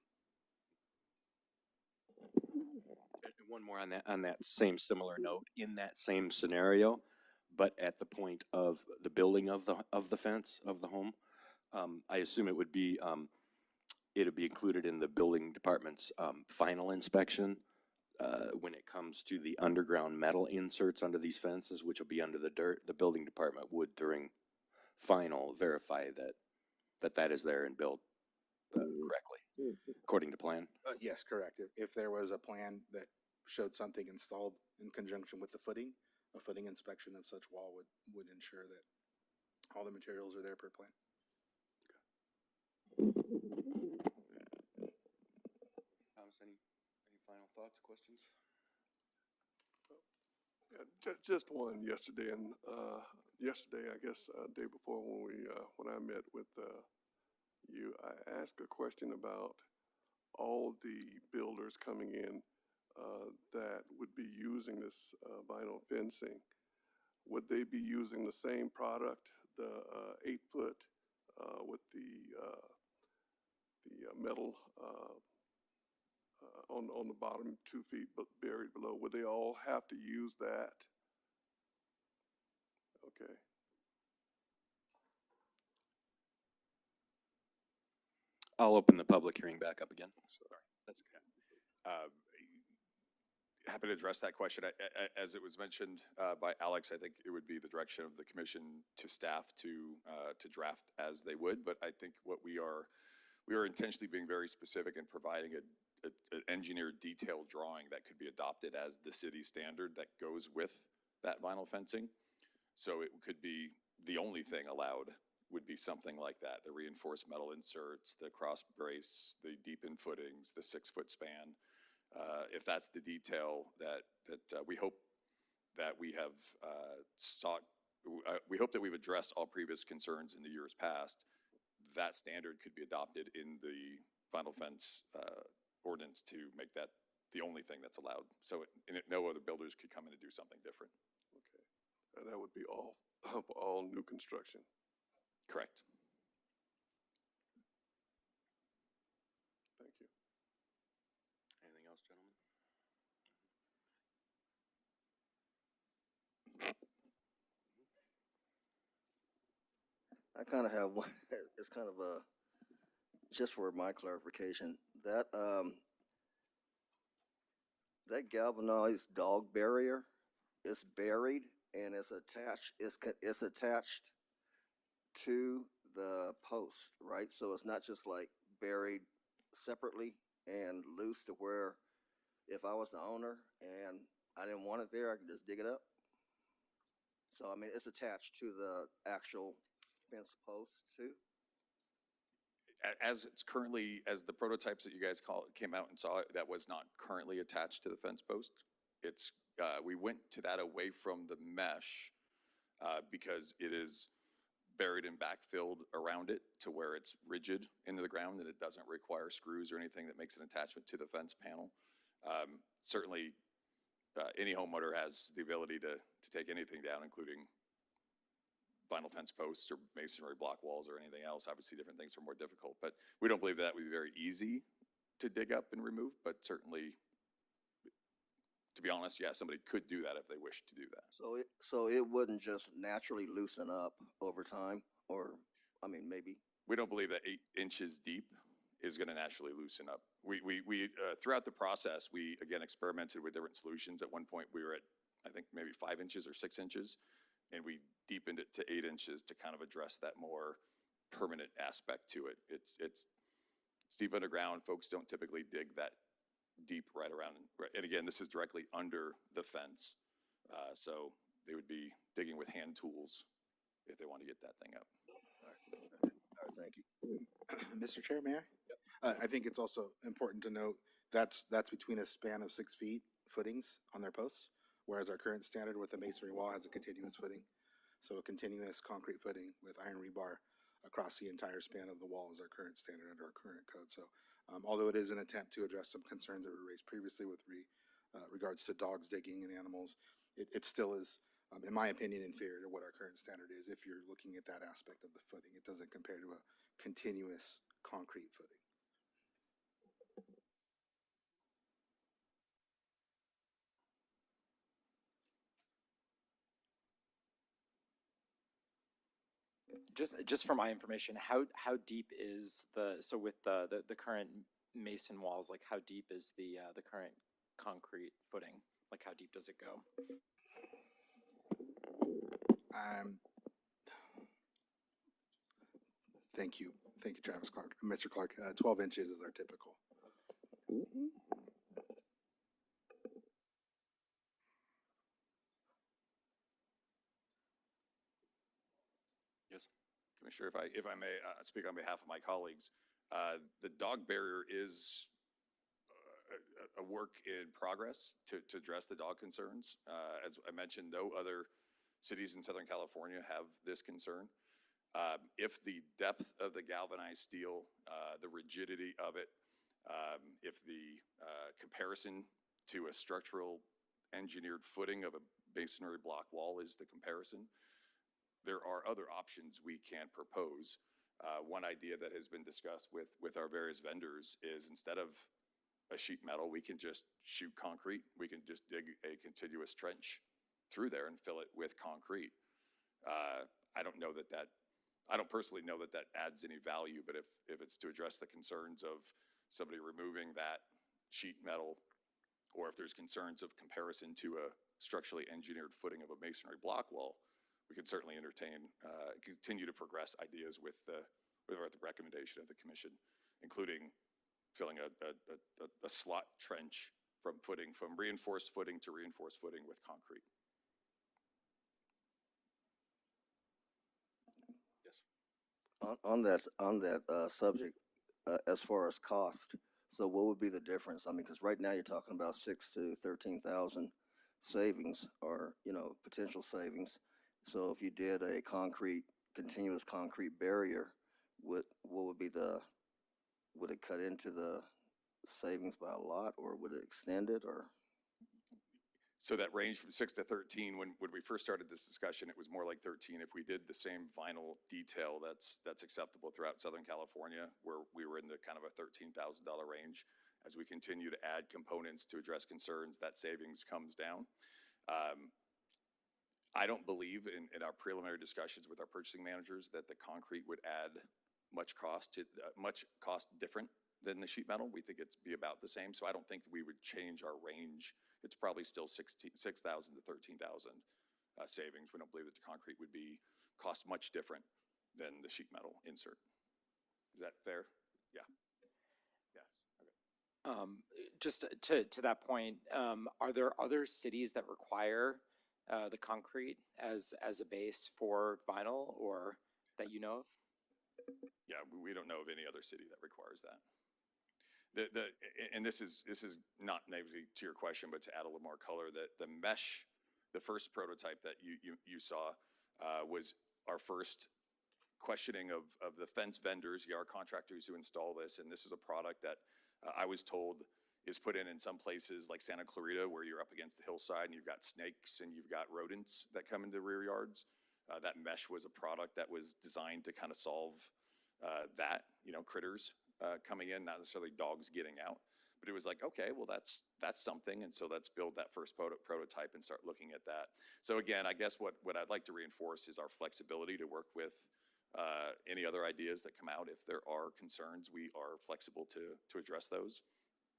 And one more on that same similar note, in that same scenario, but at the point of the building of the fence of the home, I assume it would be included in the building department's final inspection when it comes to the underground metal inserts under these fences, which will be under the dirt. The building department would, during final, verify that is there and built correctly, according to plan. Yes, correct. If there was a plan that showed something installed in conjunction with the footing, a footing inspection of such wall would ensure that all the materials are there per plan. Thomas, any final thoughts, questions? Just one yesterday, and yesterday, I guess, day before when I met with you, I asked a question about all the builders coming in that would be using this vinyl fencing. Would they be using the same product, the 8-foot with the metal on the bottom, 2 feet buried below? Would they all have to use that? Okay. I'll open the public hearing back up again. Sorry, that's okay. Happy to address that question. As it was mentioned by Alex, I think it would be the direction of the commission to staff to draft as they would. But I think what we are intentionally being very specific and providing an engineered detailed drawing that could be adopted as the city standard that goes with that vinyl fencing. So it could be the only thing allowed would be something like that: the reinforced metal inserts, the cross brace, the deepened footings, the 6-foot span. If that's the detail that we hope that we have sought, we hope that we've addressed all previous concerns in the years past, that standard could be adopted in the vinyl fence ordinance to make that the only thing that's allowed. So no other builders could come in and do something different. Okay. And that would be all for all new construction. Correct. Thank you. Anything else, gentlemen? I kind of have one, it's kind of just for my clarification, that that galvanized dog barrier is buried and it's attached to the post, right? So it's not just like buried separately and loose to where if I was the owner and I didn't want it there, I could just dig it up. So, I mean, it's attached to the actual fence post too? As it's currently, as the prototypes that you guys came out and saw, that was not currently attached to the fence post. It's, we went to that away from the mesh because it is buried and backfilled around it to where it's rigid into the ground and it doesn't require screws or anything that makes an attachment to the fence panel. Certainly, any homeowner has the ability to take anything down, including vinyl fence posts or masonry block walls or anything else. Obviously, different things are more difficult, but we don't believe that would be very easy to dig up and remove, but certainly, to be honest, yeah, somebody could do that if they wish to do that. So it wouldn't just naturally loosen up over time, or, I mean, maybe? We don't believe that 8 inches deep is going to naturally loosen up. We throughout the process, we again experimented with different solutions. At one point, we were at, I think, maybe 5 inches or 6 inches. and we deepened it to 8 inches to kind of address that more permanent aspect to it. It's deep underground. Folks don't typically dig that deep right around. And again, this is directly under the fence. So they would be digging with hand tools if they want to get that thing up. All right, thank you. Mr. Chair, may I? I think it's also important to note that's between a span of 6 feet footings on their posts, whereas our current standard with the masonry wall has a continuous footing. So a continuous concrete footing with iron rebar across the entire span of the wall is our current standard under our current code. So although it is an attempt to address some concerns that were raised previously with regards to dogs digging and animals, it still is, in my opinion, inferior to what our current standard is. If you're looking at that aspect of the footing, it doesn't compare to a continuous concrete footing. Just for my information, how deep is so with the current mason walls, like how deep is the current concrete footing? Like how deep does it go? Thank you, Travis Clark, Mr. Clark. 12 inches is our typical. Yes. Commissioner, if I may speak on behalf of my colleagues, the dog barrier is a work in progress to address the dog concerns. As I mentioned, no other cities in Southern California have this concern. If the depth of the galvanized steel, the rigidity of it, if the comparison to a structural engineered footing of a masonry block wall is the comparison, there are other options we can propose. One idea that has been discussed with our various vendors is instead of a sheet metal, we can just shoot concrete. We can just dig a continuous trench through there and fill it with concrete. I don't personally know that adds any value, but if it's to address the concerns of somebody removing that sheet metal, or if there's concerns of comparison to a structurally engineered footing of a masonry block wall, we could certainly entertain, continue to progress ideas with the recommendation of the commission, including filling a slot trench from reinforced footing to reinforced footing with concrete. Yes. On that subject, as far as cost, so what would be the difference? I mean, because right now you're talking about 6,000 to 13,000 savings, or potential savings. So if you did a continuous concrete barrier, what would be would it cut into the savings by a lot, or would it extend it, or? So that range from 6 to 13, when we first started this discussion, it was more like 13. If we did the same vinyl detail, that's acceptable throughout Southern California, where we were in the kind of a $13,000 range. As we continue to add components to address concerns, that savings comes down. I don't believe in our preliminary discussions with our purchasing managers that the concrete would add much cost different than the sheet metal. We think it's be about the same. So I don't think we would change our range. It's probably still 6,000 to 13,000 savings. We don't believe that the concrete would cost much different than the sheet metal insert. Is that fair? Yeah. Yes. Okay. Just to that point, are there other cities that require the concrete as a base for vinyl, or that you know of? Yeah, we don't know of any other city that requires that. And this is not maybe to your question, but to add a little more color, the mesh, the first prototype that you saw was our first questioning of the fence vendors, our contractors who install this. And this is a product that I was told is put in some places like Santa Clarita, where you're up against the hillside and you've got snakes and you've got rodents that come into rear yards. That mesh was a product that was designed to kind of solve that, critters coming in, not necessarily dogs getting out. But it was like, okay, well, that's something. And so let's build that first prototype and start looking at that. So again, I guess what I'd like to reinforce is our flexibility to work with any other ideas that come out. If there are concerns, we are flexible to address those.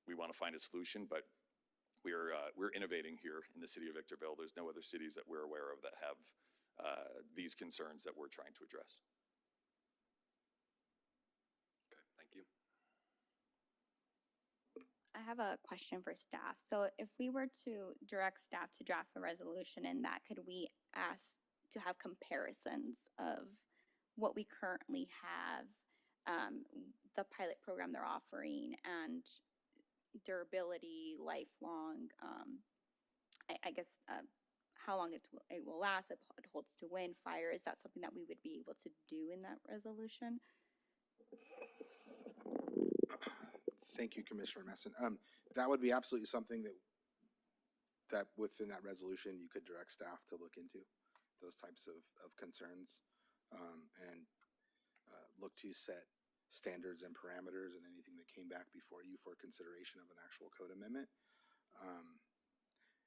We want to find a solution, but we're innovating here in the city of Victorville. There's no other cities that we're aware of that have these concerns that we're trying to address. Okay, thank you. I have a question for staff. So if we were to direct staff to draft a resolution in that, could we ask to have comparisons of what we currently have, the pilot program they're offering, and durability, lifelong, I guess, how long it will last, it holds to wind, fire? Is that something that we would be able to do in that resolution? Thank you, Commissioner Messin. That would be absolutely something that within that resolution, you could direct staff to look into those types of concerns, and look to set standards and parameters and anything that came back before you for consideration of an actual code amendment.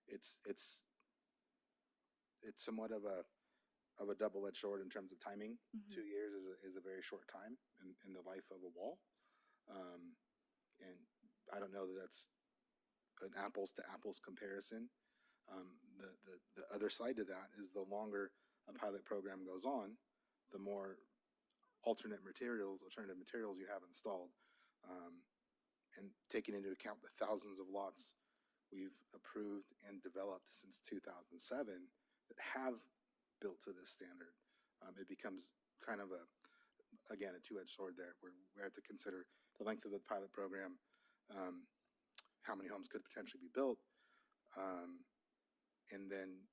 It's somewhat of a double-edged sword in terms of timing. 2 years is a very short time in the life of a wall. And I don't know that that's an apples to apples comparison. The other side to that is the longer a pilot program goes on, the more alternative materials you have installed. And taking into account the thousands of lots we've approved and developed since 2007 that have built to this standard, it becomes kind of again, a two-edged sword there, where we have to consider the length of the pilot program, how many homes could potentially be built, and then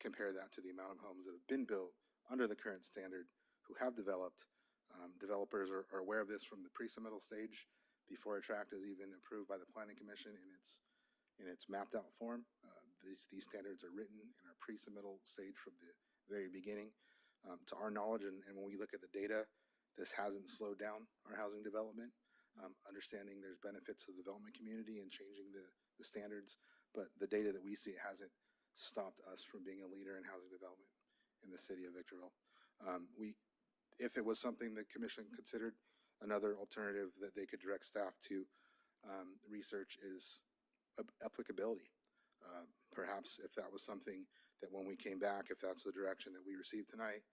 compare that to the amount of homes that have been built under the current standard who have developed. Developers are aware of this from the pre-submittal stage before a tract is even approved by the Planning Commission in its mapped out form. These standards are written in our pre-submittal stage from the very beginning. To our knowledge, and when we look at the data, this hasn't slowed down our housing development. Understanding there's benefits to the development community and changing the standards, but the data that we see hasn't stopped us from being a leader in housing development in the city of Victorville. If it was something the commission considered, another alternative that they could direct staff to research is applicability. Perhaps if that was something that when we came back, if that's the direction that we received tonight,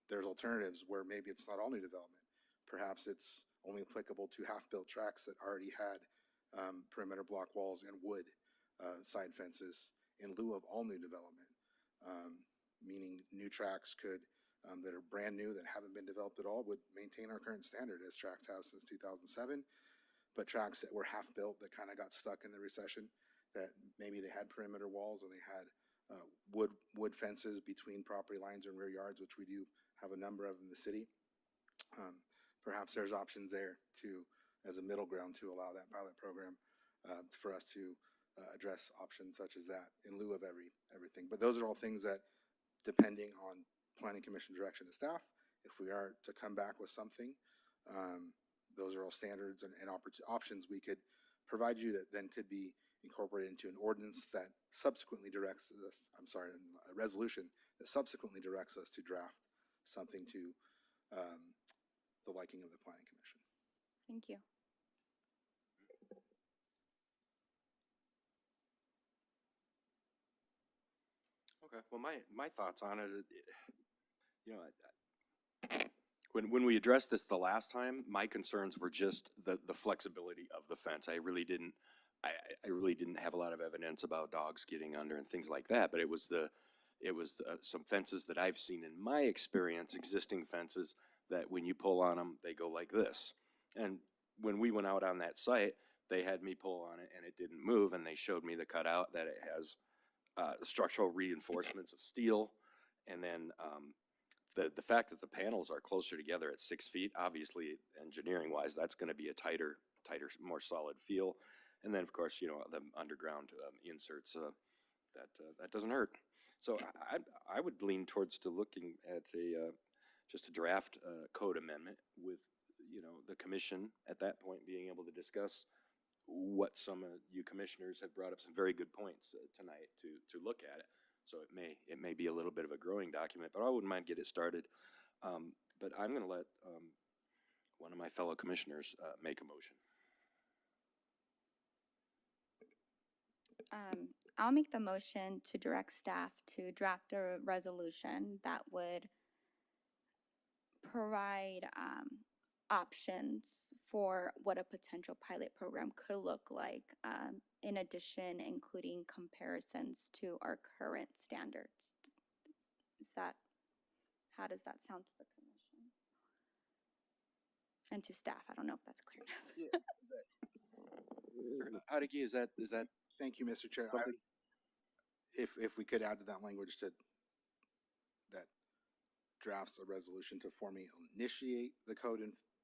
there's alternatives where maybe it's not all new development. Perhaps it's only applicable to half-built tracts that already had perimeter block walls and wood side fences in lieu of all new development. Meaning new tracts could, that are brand new, that haven't been developed at all, would maintain our current standard as tracts have since 2007. But tracts that were half-built that kind of got stuck in the recession, that maybe they had perimeter walls and they had wood fences between property lines and rear yards, which we do have a number of in the city. Perhaps there's options there to, as a middle ground, to allow that pilot program for us to address options such as that in lieu of everything. But those are all things that, depending on Planning Commission direction to staff, if we are to come back with something, those are all standards and options we could provide you that then could be incorporated into an ordinance that subsequently directs us, a resolution that subsequently directs us to draft something to the liking of the Planning Commission. Thank you. Okay, well, my thoughts on it, you know, when we addressed this the last time, my concerns were just the flexibility of the fence. I really didn't have a lot of evidence about dogs getting under and things like that, but it was some fences that I've seen in my experience, existing fences, that when you pull on them, they go like this. And when we went out on that site, they had me pull on it and it didn't move, and they showed me the cutout that it has structural reinforcements of steel, and then the fact that the panels are closer together at 6 feet, obviously engineering-wise, that's going to be a tighter, more solid feel. And then, of course, you know, the underground inserts, that doesn't hurt. So I would lean towards to looking at just a draft code amendment with, you know, the commission at that point being able to discuss what some of you commissioners have brought up some very good points tonight to look at it. So it may be a little bit of a growing document, but I wouldn't mind get it started. But I'm going to let one of my fellow commissioners make a motion. I'll make the motion to direct staff to draft a resolution that would provide options for what a potential pilot program could look like. In addition, including comparisons to our current standards. How does that sound to the commission? And to staff, I don't know if that's clear enough. Hadagi, is that Thank you, Mr. Chair. something? If we could add to that language that drafts a resolution to formally initiate the code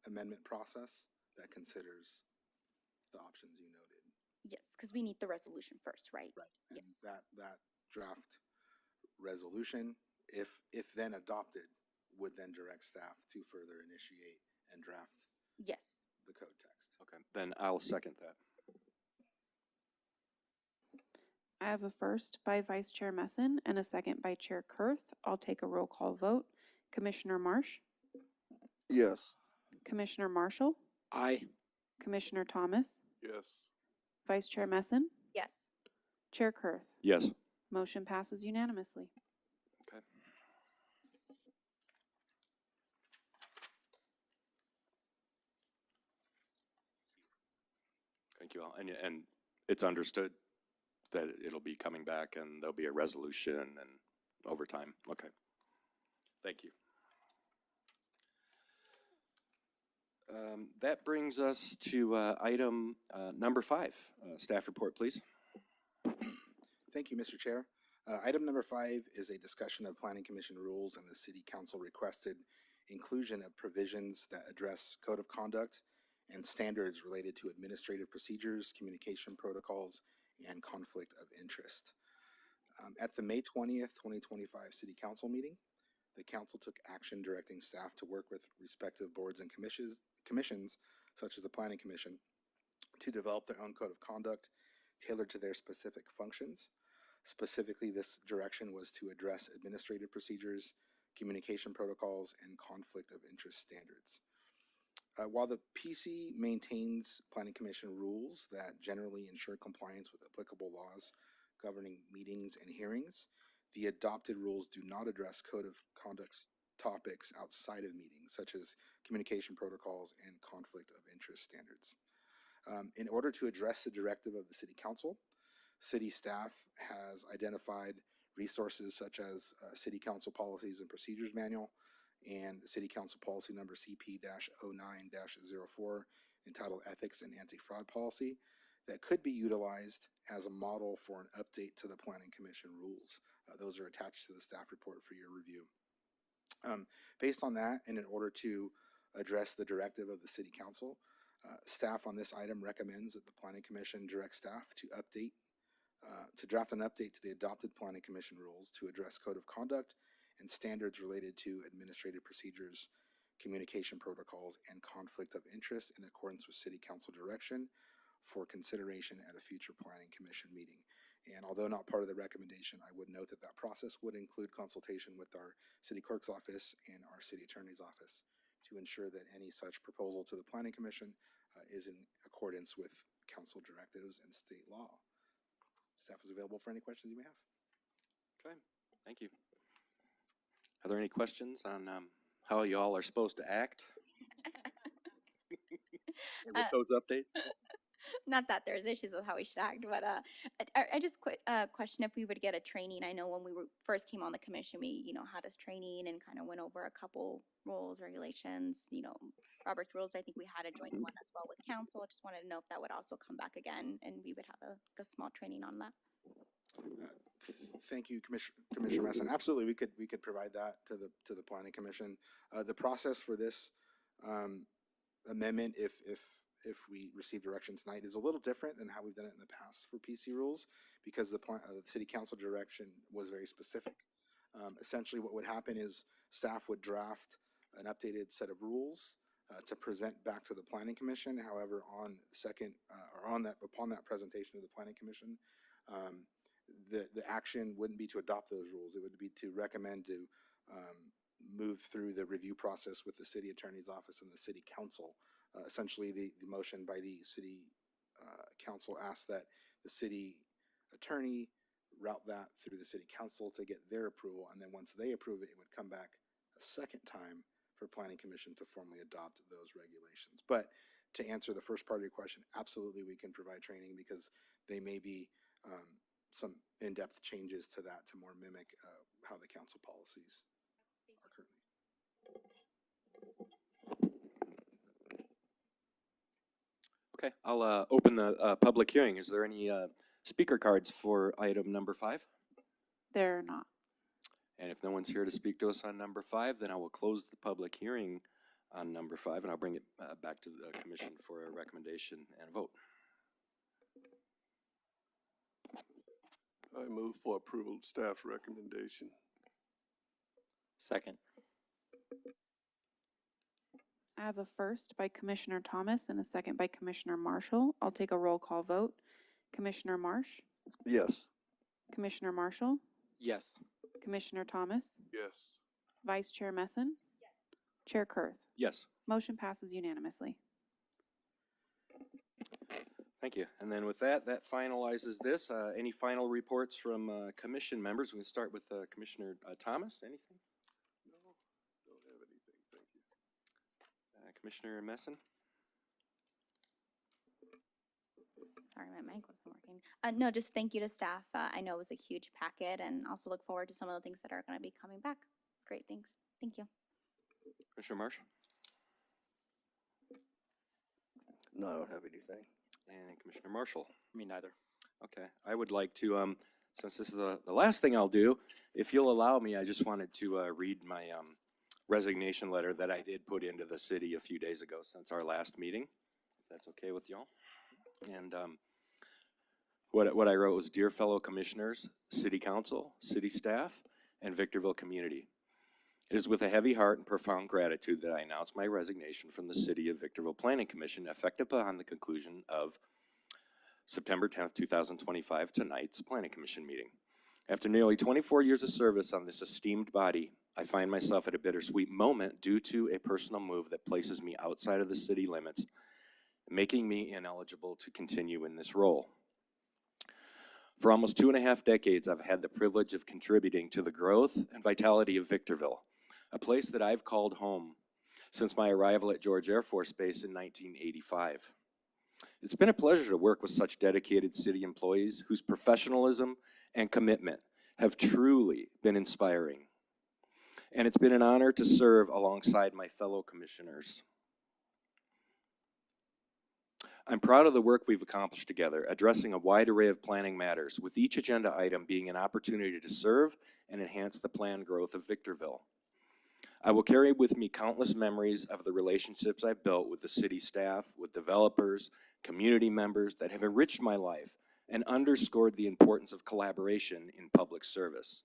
amendment process that considers the options you noted. Yes, because we need the resolution first, right? Right. And Yes. that draft resolution, if then adopted, would then direct staff to further initiate and draft Yes. the code text. Okay, then I'll second that. I have a first by Vice Chair Messon and a second by Chair Kurth. I'll take a roll call vote. Commissioner Marsh, Yes. Commissioner Marshall, Aye. Commissioner Thomas, Yes. Vice Chair Messon, Yes. Chair Kurth. Yes. Motion passes unanimously. Okay. Thank you all. And it's understood that it'll be coming back and there'll be a resolution and over time. Okay. Thank you. That brings us to item number 5. Staff report, please. Thank you, Mr. Chair. Item number 5 is a discussion of Planning Commission rules and the City Council requested inclusion of provisions that address code of conduct and standards related to administrative procedures, communication protocols, and conflict of interest. At the May 20th, 2025 City Council meeting, the council took action directing staff to work with respective boards and commissions, such as the Planning Commission, to develop their own code of conduct tailored to their specific functions. Specifically, this direction was to address administrative procedures, communication protocols, and conflict of interest standards. While the PC maintains Planning Commission rules that generally ensure compliance with applicable laws governing meetings and hearings, the adopted rules do not address code of conduct topics outside of meetings, such as communication protocols and conflict of interest standards. In order to address the directive of the City Council, City staff has identified resources such as City Council Policies and Procedures Manual and the City Council Policy number CP-09-04 entitled Ethics and Anti-Fraud Policy that could be utilized as a model for an update to the Planning Commission rules. Those are attached to the staff report for your review. Based on that, and in order to address the directive of the City Council, staff on this item recommends that the Planning Commission direct staff to draft an update to the adopted Planning Commission rules to address code of conduct and standards related to administrative procedures, communication protocols, and conflict of interest in accordance with City Council direction for consideration at a future Planning Commission meeting. And although not part of the recommendation, I would note that that process would include consultation with our City Clerk's office and our City Attorney's office to ensure that any such proposal to the Planning Commission is in accordance with council directives and state law. Staff is available for any questions you may have. Okay, thank you. Are there any questions on how y'all are supposed to act with those updates? Not that there's issues with how we should act, but I just question if we would get a training. I know when we first came on the commission, we had us training and kind of went over a couple rules, regulations. Robert's rules. I think we had a joint one as well with council. I just wanted to know if that would also come back again, and we would have a small training on that. Thank you, Commissioner Messon. Absolutely, we could provide that to the Planning Commission. The process for this amendment, if we receive direction tonight, is a little different than how we've done it in the past for PC rules, because the City Council direction was very specific. Essentially, what would happen is staff would draft an updated set of rules to present back to the Planning Commission. However, upon that presentation to the Planning Commission, the action wouldn't be to adopt those rules. It would be to recommend to move through the review process with the City Attorney's Office and the City Council. Essentially, the motion by the City Council asks that the City attorney, route that through the city council to get their approval, and then once they approve it, it would come back a second time for planning commission to formally adopt those regulations. But to answer the first part of your question, absolutely we can provide training because they may be some in-depth changes to that to more mimic how the council policies are currently. Okay, I'll open the public hearing. Is there any speaker cards for item number 5? There are not. And if no one's here to speak to us on number 5, then I will close the public hearing on number 5, and I'll bring it back to the commission for a recommendation and a vote. I move for approval of staff's recommendation. Second. I have a first by Commissioner Thomas and a second by Commissioner Marshall. I'll take a roll call vote. Commissioner Marsh, Yes. Commissioner Marshall, Yes. Commissioner Thomas, Yes. Vice Chair Messon, Chair Kurth. Yes. Motion passes unanimously. Thank you. And then with that, that finalizes this. Any final reports from commission members? We can start with Commissioner Thomas. Anything? No, don't have anything. Thank you. Commissioner Messon? Sorry, my mic wasn't working. No, just thank you to staff. I know it was a huge packet and also look forward to some of the things that are going to be coming back. Great, thanks. Thank you. Commissioner Marsh? No, I don't have anything. And Commissioner Marshall? Me neither. Okay, I would like to, since this is the last thing I'll do, if you'll allow me, I just wanted to read my resignation letter that I did put into the city a few days ago since our last meeting, if that's okay with y'all. And what I wrote was, Dear fellow commissioners, city council, city staff, and Victorville community. It is with a heavy heart and profound gratitude that I announce my resignation from the City of Victorville Planning Commission effective upon the conclusion of September 10th, 2025, tonight's Planning Commission meeting. After nearly 24 years of service on this esteemed body, I find myself at a bittersweet moment due to a personal move that places me outside of the city limits, making me ineligible to continue in this role. For almost 2.5 decades, I've had the privilege of contributing to the growth and vitality of Victorville, a place that I've called home since my arrival at George Air Force Base in 1985. It's been a pleasure to work with such dedicated city employees whose professionalism and commitment have truly been inspiring. And it's been an honor to serve alongside my fellow commissioners. I'm proud of the work we've accomplished together, addressing a wide array of planning matters, with each agenda item being an opportunity to serve and enhance the planned growth of Victorville. I will carry with me countless memories of the relationships I've built with the city staff, with developers, community members that have enriched my life and underscored the importance of collaboration in public service.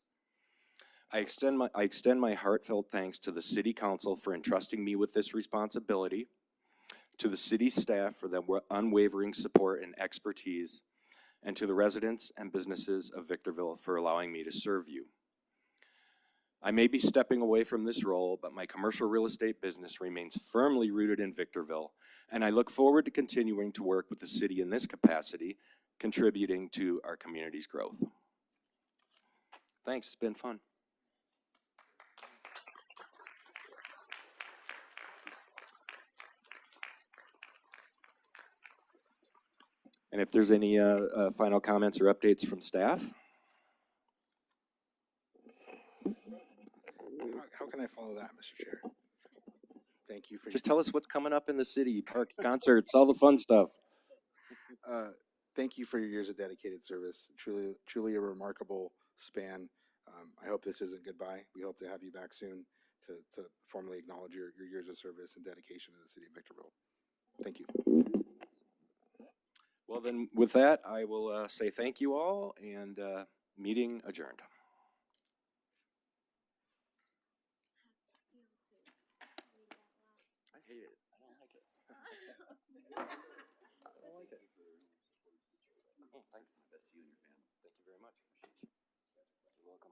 I extend my heartfelt thanks to the City Council for entrusting me with this responsibility, to the city staff for their unwavering support and expertise, and to the residents and businesses of Victorville for allowing me to serve you. I may be stepping away from this role, but my commercial real estate business remains firmly rooted in Victorville, and I look forward to continuing to work with the city in this capacity, contributing to our community's growth. Thanks, it's been fun. And if there's any final comments or updates from staff? How can I follow that, Mr. Chair? Thank you for Just tell us what's coming up in the city, parks, concerts, all the fun stuff. Thank you for your years of dedicated service. Truly a remarkable span. I hope this isn't goodbye. We hope to have you back soon to formally acknowledge your years of service and dedication to the city of Victorville. Thank you. Well, then, with that, I will say thank you all, and meeting adjourned. I hate it. I don't like it. I don't like it. Oh, thanks. Best to you and your family. Thank you very much. Appreciate you. You're welcome.